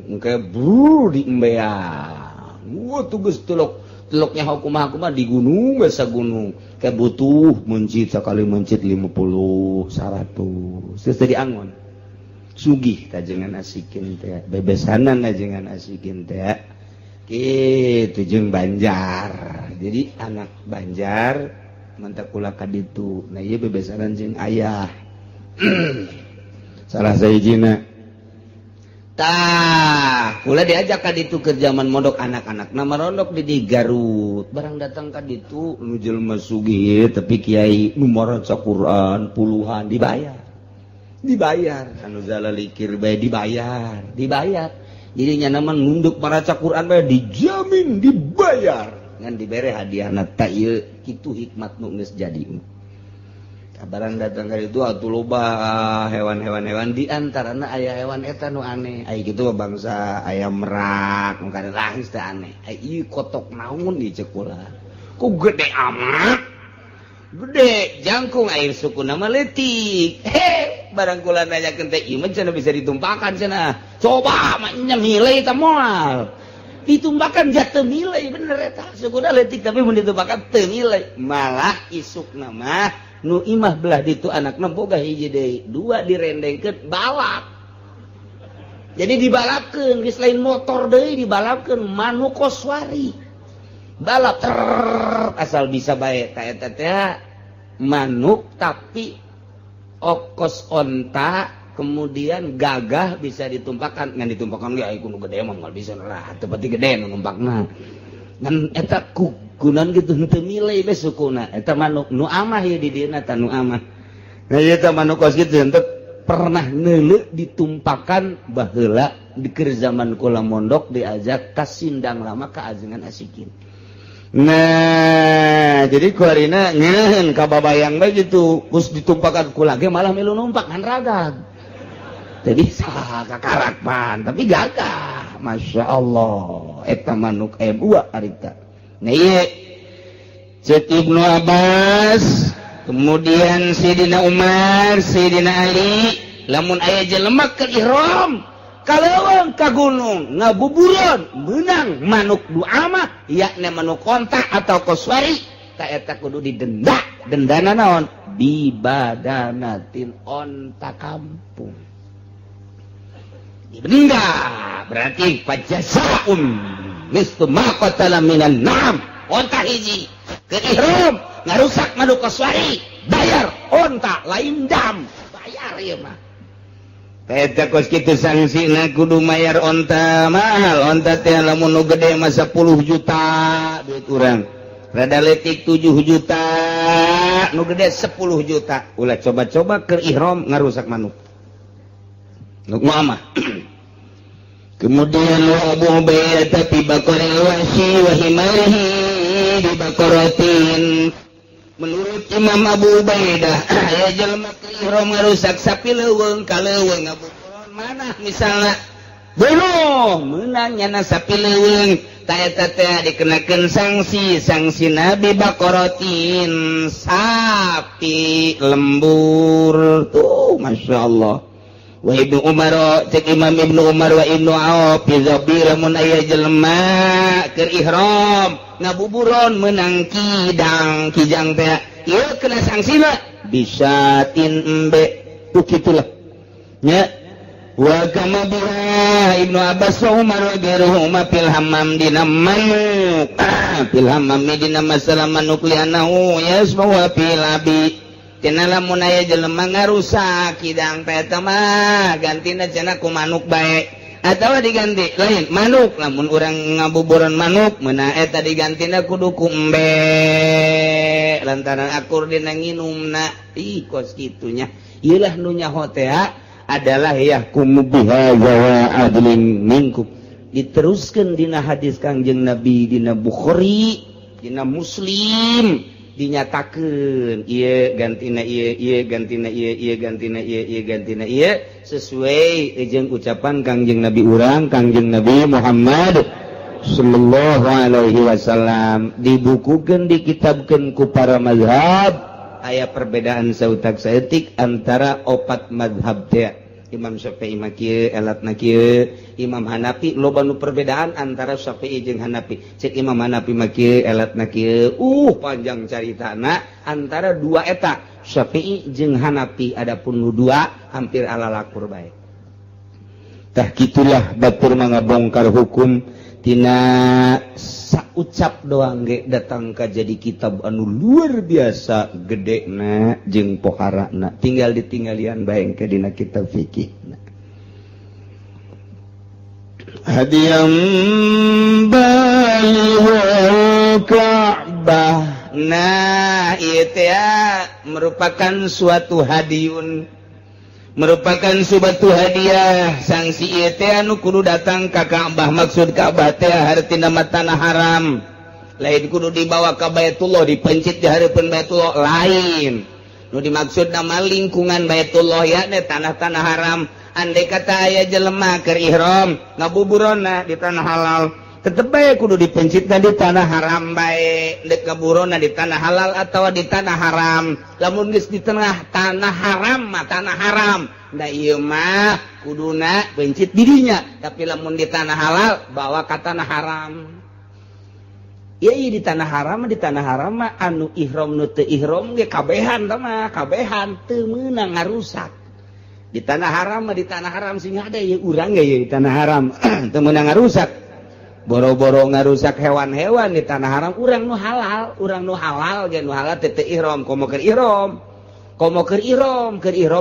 engke bru di embeang tuh geus teloknya kumaha di gunung basa gunung ke butuh mencit sakali mencit 50 100 geus teu diangon sugih ajengan asikin teh bebesanan ajengan asikin teh kitu jeung Banjar jadi anak Banjar mantap kula kaditu nah ieu bebesaran jeung ayah salah sahijina tah kula diajak kaditu ke zaman mondok anak-anak nama rondok di Garut barang datang kaditu nu jelema sugih tapi kiai nu maca Quran puluhan dibayar anu zalalikir bae dibayar jadinya nama nunduk maca Quran bae dijamin dibayar ngan dibere hadiahna ta ieu kitu hikmat nu geus jadi kabaran datang ka ditu atuh loba hewan-hewan di antarana aya hewan eta nu aneh aya kitu bangsa ayam merak nu kada lahis teh aneh ieu kotok naon ieu ceuk kula ku gede amat gede jangkung air suku nama letik barang kula nanyakeun teh ieu mah cenah bisa ditumpakan cenah coba mah nya milih teh moal ditumpakan jatuh nilai bener eta sukuna letik tapi mun ditumpakan teu nilai malah isuk nama nu imah belah ditu anakna boga hiji deui dua direndengkeun balap jadi dibalapkeun geus lain motor deui dibalapkeun manuk koswari balap asal bisa bae ta eta teh manuk tapi okos onta kemudian gagah bisa ditumpakan ngan ditumpakan ge aya kudu gede mah moal bisa lah teu pati gede nu numpakna ngan eta kugunan kitu henteu milih we sukuna eta manuk nu amah ieu di dieu ta nu amah nah ieu teh manuk kos kitu henteu pernah neuleuh ditumpakan baheula di keur zaman kula mondok diajak ka Sindang Lama ka ajengan asikin nah jadi kuarina ngeuheun ka babayang bae gitu kus ditumpakan kula ge malah milu numpak ngan ragag teu bisa kakarapan tapi gagah Masya Allah eta manuk dua arita nah ieu ceuk Ibnu Abbas kemudian Sayyidina Umar Sayyidina Ali lamun aya jelema keur ihram kaleuweung ka gunung ngabuburon meunang manuk du'a mah yakna manuk kontak atau koswari ta eta kudu didenda dendana naon bibadanatin onta kampung didenda berarti pajasaun mislu ma qatala minan na'am onta hiji keur ihram ngarusak manuk koswari bayar onta lain dam bayar ieu mah eta kos kitu sangsina kudu mayar onta mahal onta teh lamun nu gede mah 10 juta duit urang rada letik 7 juta nu gede 10 juta ulah coba-coba keur ihram ngarusak manuk nu amah kemudian Abu Ubaidah tapi bakoril wahsi wa himalihi bi bakaratin menurut Imam Abu Ubaidah aya jelema keur ihram ngarusak sapileuweung kaleuweung ngabuburon mana misalna bunuh meunang nyana sapileuweung ta eta teh dikenakeun sanksi nabi bakaratin sapi lembur tuh masyaallah wa Ibnu Umar cek Imam Ibnu Umar wa Ibnu Auf bizabi lamun aya jelema keur ihram ngabuburon meunang kijang teh ieu kena sangsina bisatin embe kitulah nya wa kama biha Ibnu Abbas wa Umar wa ghairuhuma fil hammam dina manuk fil hammam dina masalah manuk lianahu yasma wa fil abi cenah lamun aya jelema ngarusak hidang teh teh mah gantina cenah ku manuk bae atawa diganti lain manuk lamun urang ngabuburan manuk meunah eta digantina kudu ku embe lantaran akur dina nginumna ih kos kitunya ieu lah nu nyaho teh adalah yahkum biha wa adlin minkum diteruskeun dina hadis Kangjeng Nabi dina Bukhari dina Muslim dinyatakeun ieu gantina ieu gantina ieu gantina ieu gantina ieu sesuai jeung ucapan Kangjeng Nabi urang Kangjeng Nabi Muhammad sallallahu alaihi wasallam dibukukeun dikitabkeun ku para mazhab aya perbedaan sautak saeutik antara opat mazhab teh Imam Syafi'i mah kieu elatna kieu Imam Hanafi loba nu perbedaan antara Syafi'i jeung Hanafi cek Imam Hanafi mah kieu elatna kieu panjang caritana antara dua eta Syafi'i jeung Hanafi adapun nu dua hampir alalakur bae tah kitulah batur mangabongkar hukum tina saucap doang ge datang ka jadi kitab anu luar biasa gedena jeung poharana tinggal ditinggalian bae ke dina kitab fikih hadiyam balighul Ka'bah nah ieu teh merupakan suatu hadiun merupakan suatu hadiah sanksi ieu teh anu kudu datang ka Ka'bah maksud Ka'bah teh hartina mah tanah haram lain kudu dibawa ka Baitullah dipencit di hareupeun Baitullah lain nu dimaksud nama lingkungan Baitullah yakni tanah-tanah haram andai kata aya jelema keur ihram ngabuburonna di tanah halal tetep bae kudu dipencitna di tanah haram bae dek ngaburonna di tanah halal atawa di tanah haram lamun geus di tengah tanah haram mah tanah haram da ieu mah kuduna pencit dirinya tapi lamun di tanah halal bawa ka tanah haram ieu di tanah haram mah anu ihram nu teu ihram ge kabehan tah mah kabehan teu meunang ngarusak di tanah haram mah di tanah haram sing ada ieu urang ge di tanah haram teu meunang ngarusak boro-boro ngarusak hewan-hewan di tanah haram urang nu halal ge nu halal teh ihram komo keur ihram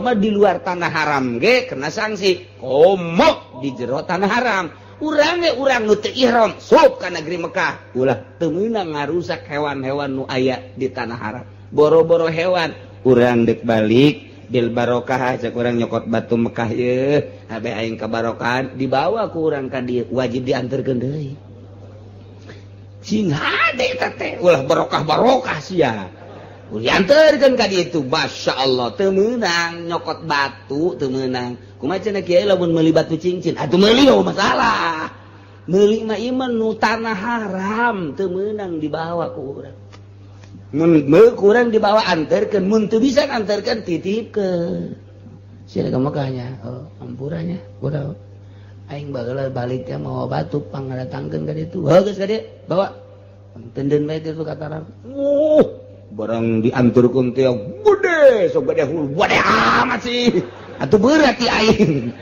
mah di luar tanah haram ge kena sanksi komo di jero tanah haram urang nu teu ihram sok ka negeri Mekah ulah teu meunang ngarusak hewan-hewan nu aya di tanah haram boro-boro hewan urang dek balik bil barokah cek urang nyokot batu Mekah ye habe aing kabarokahan dibawa ku urang ka dieu wajib dianterkeun deui sing hade teh ulah barokah sia dianterkeun ka dieu tu masyaallah teu meunang nyokot batu teu meunang kumaha cenah kieu lamun meuli batu cincin atuh meuli mah masalah meuli mah iman nu tanah haram teu meunang dibawa ku urang mun kurang dibawa anterkeun mun teu bisa anterkeun titipkeun sia ka Mekahnya ampurannya udah aing bageula balik teh mau batu pangadatangkeun ka ditu geus ka dieu bawa tenden bae kitu kataran barang dianturkeun teh gede sok gede hulu gede amat sih atuh berat ti aing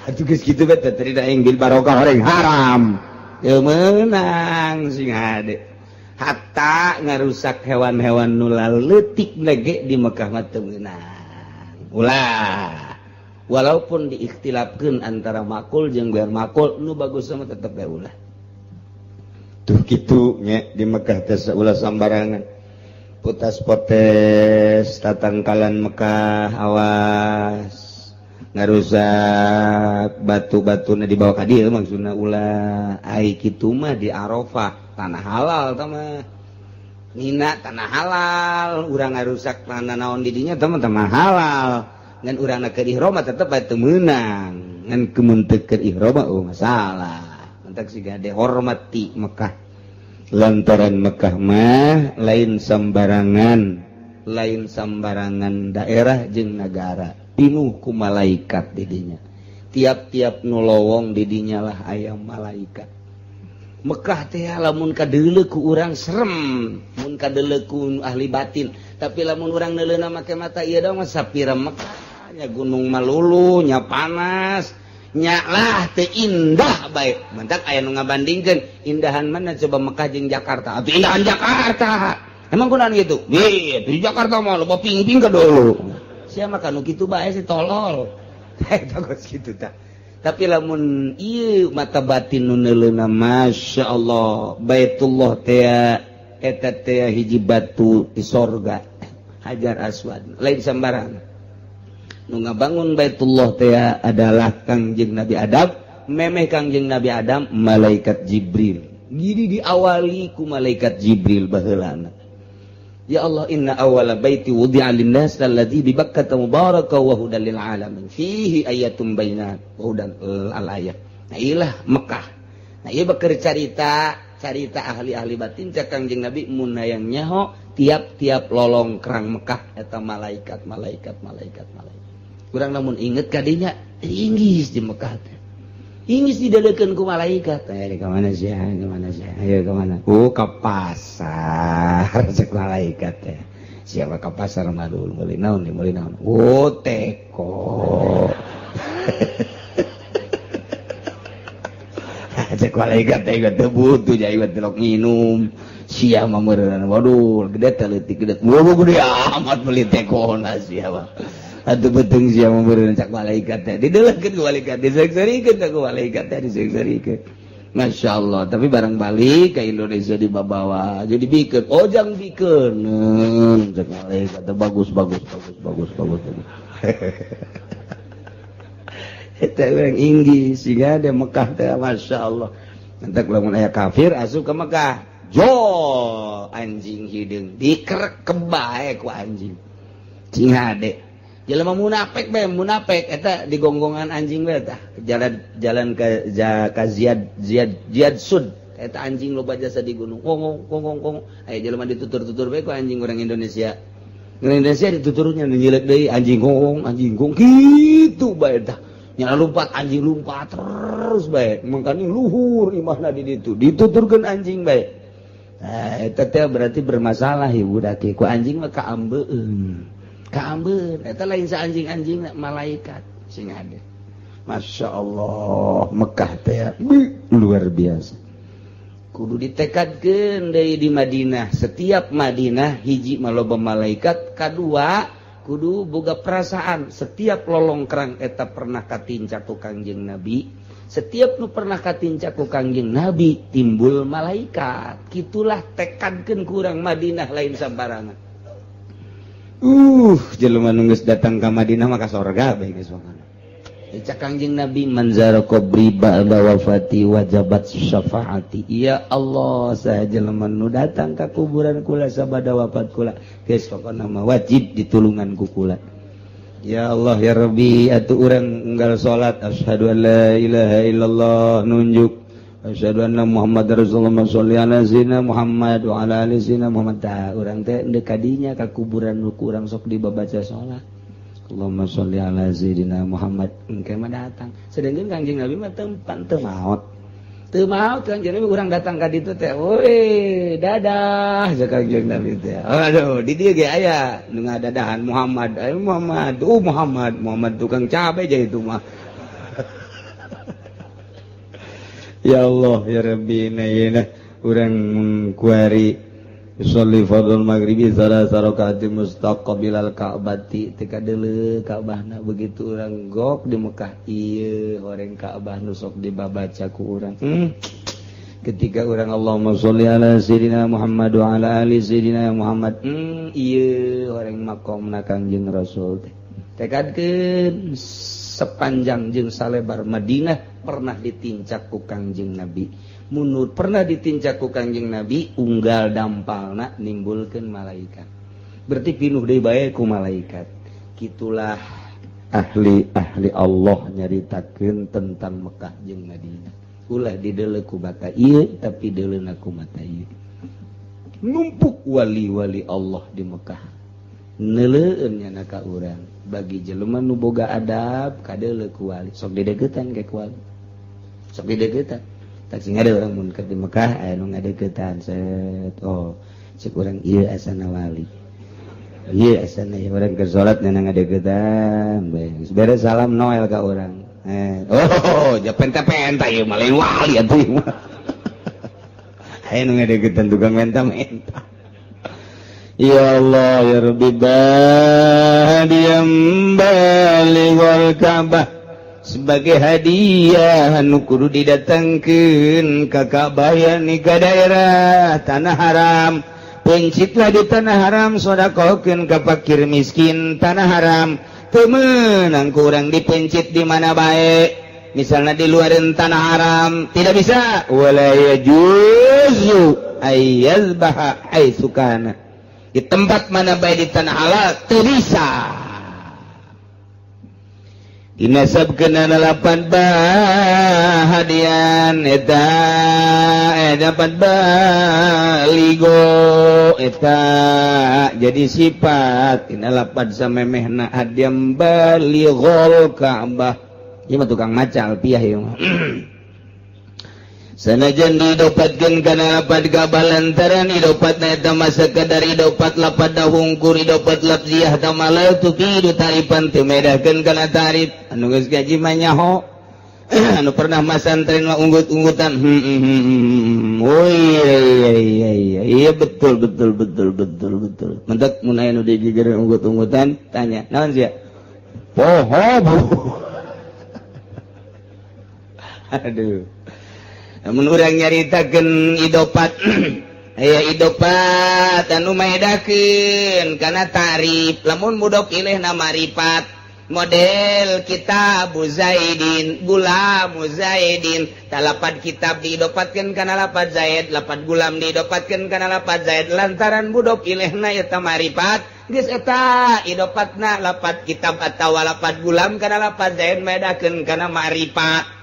atuh geus kitu bae teh aing bil barokah horeng haram teu meunang sing hade hatta ngarusak hewan-hewan nu leutik lege di Mekah mah teu meunang ulah walaupun diikhtilafkeun antara makul jeung biar makul nu bagus mah tetep bae ulah tuh kitu nya di Mekah teh ulah sambarangan putas potes tatangkalan Mekah awas ngarusak batu-batuna dibawa ka dieu maksudna ulah ai kitu mah di Arafah tanah halal tah mah ngina tanah halal urang ngarusak tanah naon di dinya tah mah halal ngan urangna keur ihram tetep bae teu meunang ngan kemun teu keur ihram masalah mentak siga dihormati Mekah lantaran Mekah mah lain sambarangan daerah jeung negara pinuh ku malaikat di dinya tiap-tiap nu lowong di dinya lah aya malaikat Mekah teh lamun kadeuleu ku urang serem mun kadeuleu ku ahli batin tapi lamun urang neuleuna make mata ieu dong sapira Mekah nya gunung malulu nya panas nya lah teu indah bae mentak aya nu ngabandingkeun indahan mana coba Mekah jeung Jakarta atuh indahan Jakarta Emang kunaon gitu? Di Jakarta mah loba ping-ping ke dulu. Sia mah kanu kitu bae si tolol. Eta geus kitu tah. Tapi lamun ieu mata batin nu neuleuna masyaallah Baitullah teh eta teh hiji batu di sorga. Hajar Aswad lain sambarang. Nu ngabangun Baitullah teh adalah Kangjeng Nabi Adam, memeh Kangjeng Nabi Adam malaikat Jibril. Gini diawali ku malaikat Jibril baheulana. Ya Allah, inna awala baiti wudi'a linnas alladzi bi Bakkah mubaraka wa hudan lil alamin fihi ayatum bainat wa hudan al ayat. Nah iyalah Mekah. Nah ieu bakeur carita ahli-ahli batin cak Kangjeng Nabi mun hayang nyaho tiap-tiap lolong kerang Mekah eta malaikat. Urang lamun inget kadinya inggis di Mekah teh. Inggis didalekeun ku malaikat. Ka mana sih? Ayo ka mana? Ka pasar. Cek malaikat teh. Siapa ka pasar mah dulu meuli naon? Teko. Cek malaikat teh teu butuh jai buat rok minum. Sia mah meureun. Waduh, gede teh leutik gede. Gede amat meuli tekona sia mah. Atuh beteng sia membeureun cak malaikat teh didelekeun ku malaikat diseksarikeun ku malaikat teh diseksarikeun. Masyaallah, tapi barang balik ke Indonesia dibawa jadi bikeun ojang bikeun cak malaikat teh bagus. Eta urang Inggris siga di Mekah teh masyaallah. Entek lamun aya kafir asup ke Mekah. Jo anjing hideung dikerek kebae ku anjing. Cing hade jelema munafik eta digonggongan anjing we tah jalan ke Ziyad Sud eta anjing loba jasa di gunung kong aya jelema ditutur-tutur bae ku anjing orang Indonesia dituturnya nyilek deui anjing gong kitu bae tah nya lompat anjing lompat terus bae mangkana luhur imahna di ditu dituturkeun anjing bae. Eta teh berarti bermasalah ieu budak ku anjing mah kaambeun eta lain sa anjing-anjing malaikat sing ada. Masya Allah Mekah teh luar biasa. Kudu ditekadkeun deui di Madinah. Setiap Madinah hiji maloba malaikat, kadua kudu boga perasaan setiap lolong kerang eta pernah katinca ku Kangjeng Nabi. Setiap nu pernah katinca ku Kangjeng Nabi timbul malaikat. Kitulah tekadkeun ku urang Madinah lain sabarangan. Jelema nu geus datang ka Madinah mah ka sorga bae geus pokona. Cak Kangjeng Nabi manzara qabri ba'da wafati wajabat syafaati. Ya Allah, saha jelema nu datang ka kuburan kula sabada wafat kula geus pokona mah wajib ditulungan ku kula. Ya Allah ya Rabbi, atuh urang unggal salat asyhadu an la ilaha illallah nunjuk asyhadu anna Muhammadar Rasulullah sholli ala sayyidina Muhammad wa ala ali sayyidina Muhammad. Urang teh endeu kadinya ka kuburan nu urang sok dibabaca salat. Allahumma sholli ala sayyidina Muhammad. Engke mah datang. Sedengkeun Kangjeng Nabi mah tempat teu maot. Teu maot Kangjeng Nabi urang datang ka ditu teh. Woi, dadah jeung Kangjeng Nabi teh. Aduh, di dieu ge aya nu ngadadahan Muhammad. Ayo Muhammad. Muhammad tukang cabe aja itu mah. Ya Allah ya Rabbi nayena urang kuari sholli fardhu maghribi salasa rakaat mustaqbilal Ka'bati teh kadeuleu Ka'bahna begitu urang gok di Mekah ieu horeng Ka'bah nu sok dibabaca ku urang. Ketika urang Allahumma sholli ala sayyidina Muhammad wa ala ali sayyidina Muhammad ieu horeng makomna Kangjeng Rasul teh. Tekadkeun sepanjang jeung salebar Madinah pernah ditincak ku Kangjeng Nabi. Munur pernah ditincak ku Kangjeng Nabi unggal dampalna nimbulkeun malaikat. Berarti pinuh deui bae ku malaikat. Kitulah ahli Allah nyaritakeun tentang Mekah jeung Madinah. Ulah dideuleu ku baka ieu tapi deuleuna ku mata ieu. Numpuk wali-wali Allah di Mekah. Neuleueun nya ka urang. Bagi jelema nu boga adab kadeuleu ku wali sok dideuketan ke ku wali sok dideuketan tak sing ada urang mun keur di Mekah aya nu ngadeuketan set cek urang ieu asana wali ieu asana urang keur salat nya ngadeuketan beres beres salam noel ka urang ja penta-penta ieu mah lain wali atuh aya nu ngadeuketan tukang menta-menta Ya Allah ya Rabbi badiyam balighal Ka'bah sebagai hadiah anu kudu didatangkeun ka Ka'bah yani ka daerah tanah haram. Pencitlah di tanah haram sodakokeun ka fakir miskin tanah haram. Teu meunang kurang dipencit di mana bae. Misalnya di luarin tanah haram tidak bisa. Wala yajuzu ayyazbaha haitsu kana. Di tempat mana baik di tanah halal teu bisa. Dinasabkeun lapan bahadian eta dapat baligo eta jadi sifat dina lapan samemehna hadiam balighul Ka'bah. Ieu mah tukang maca alfiah ieu mah. Sanajan didopatkeun kana lapad Ka'bah lantaran idopatna eta masa kadar idopat lapad hungkur idopat lafziah tamala tukidu taripan teu medahkeun kana tarif anu geus gaji mah nyaho anu pernah masantren mah unggut-unggutan oh iya betul mentek mun aya nu dijejereun unggut-unggutan tanya naon sia poho aduh. Namun urang nyaritakeun idopat aya idopat anu maedakeun kana tarif lamun mudhof ilaihna ma'rifat model kitab Zaidin gulam Zaidin talapad kitab diidopatkeun kana lapad Zaid lapad gulam diidopatkeun kana lapad Zaid lantaran mudhof ilaihna eta ma'rifat geus eta idopatna lapad kitab atawa lapad gulam kana lapad Zaid maedakeun kana ma'rifat.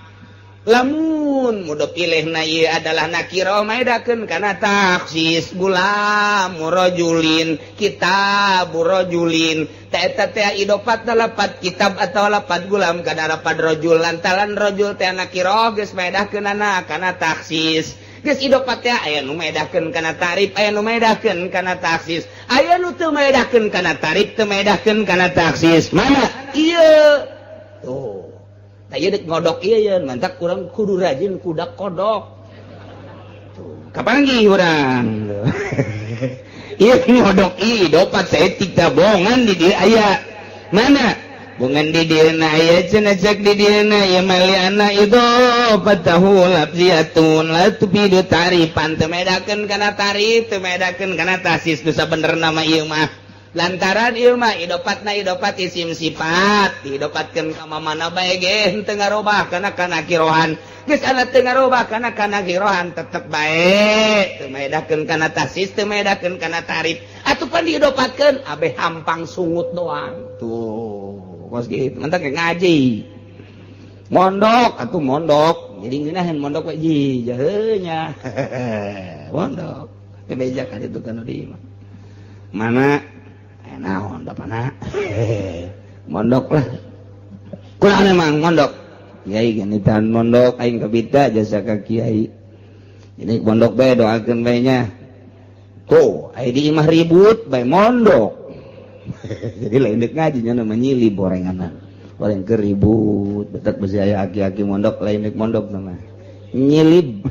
Lamun mudhof ilaihna ieu adalah nakirah maedakeun kana taksis gulam rajulin kitab rajulin ta eta teh idopatna lapad kitab atawa lapad gulam kana lapad rajul lantaran rajul teh nakirah geus maedakeunana kana taksis geus idopat teh aya nu maedakeun kana tarif aya nu maedakeun kana taksis aya nu teu maedakeun kana tarif teu maedakeun kana taksis mana ieu tuh ieu dek ngodok ieu yeun mantak urang kudu rajin kudak kodok. Kapan lagi urang? Ieu ngodok ieu dopat saeutik teh bongan di dieu aya. Mana? Bongan di dieuna aya cenah cek di dieuna ya maliana idopat tahu lafziatun la tufidu tarifan teu medakeun kana tarif teu medakeun kana tasis nu sabenerna mah ieu mah. Lantaran ieu mah idopatna idopat isim sifat diidopatkeun ka mana bae ge henteu ngarobah kana kirohan geus ana teu ngarobah kana kirohan tetep bae teu maedakeun kana tasis teu maedakeun kana tarif atuh pan diidopatkeun abeh hampang sungut doang tuh kos kitu mantak ngaji mondok atuh mondok jadi ngeunaheun mondok we ji jaheu nya mondok teu beja ka ditu kana di mana naon bapana mondok lah kurang memang mondok kiai ganitan mondok aing kabita jasa ka kiai ini mondok bae doakeun bae nya tuh aya di imah ribut bae mondok jadi lain dek ngaji nya nama nyilib orenganna orang keur ribut betak besi aya aki-aki mondok lain dek mondok nama nyilib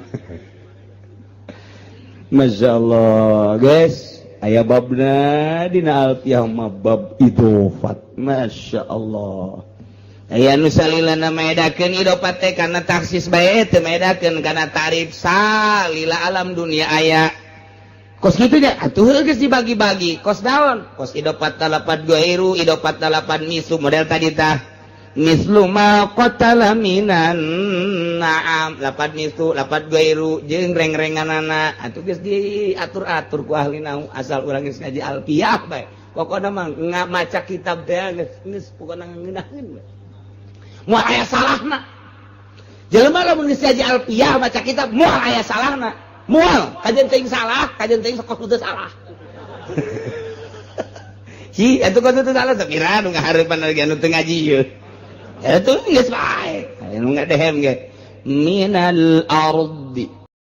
masyaallah guys aya babna dina alfiah mah bab idofat masyaallah aya nu salilana maedakeun idofat teh kana taksis bae teu maedakeun kana tarif salila alam dunia aya kos kitu nya atuh geus dibagi-bagi kos naon kos idofat talapad ghairu idofat talapad misu model tadi tah mislu ma qatala minan na'am lapad misu lapad ghairu jeung reng-renganana atuh geus diatur-atur ku ahli nahu asal urang geus ngaji alfiah bae pokona mah maca kitab teh geus pokona ngeunaheun bae moal aya salahna jelema lamun geus ngaji alfiah maca kitab moal aya salahna moal kajen teuing salah kajen teuing sok teu salah si atuh kos teu salah sapira nu ngahareupan lagi anu teu ngaji ieu itu geus bae anu ngadehem ge minal ard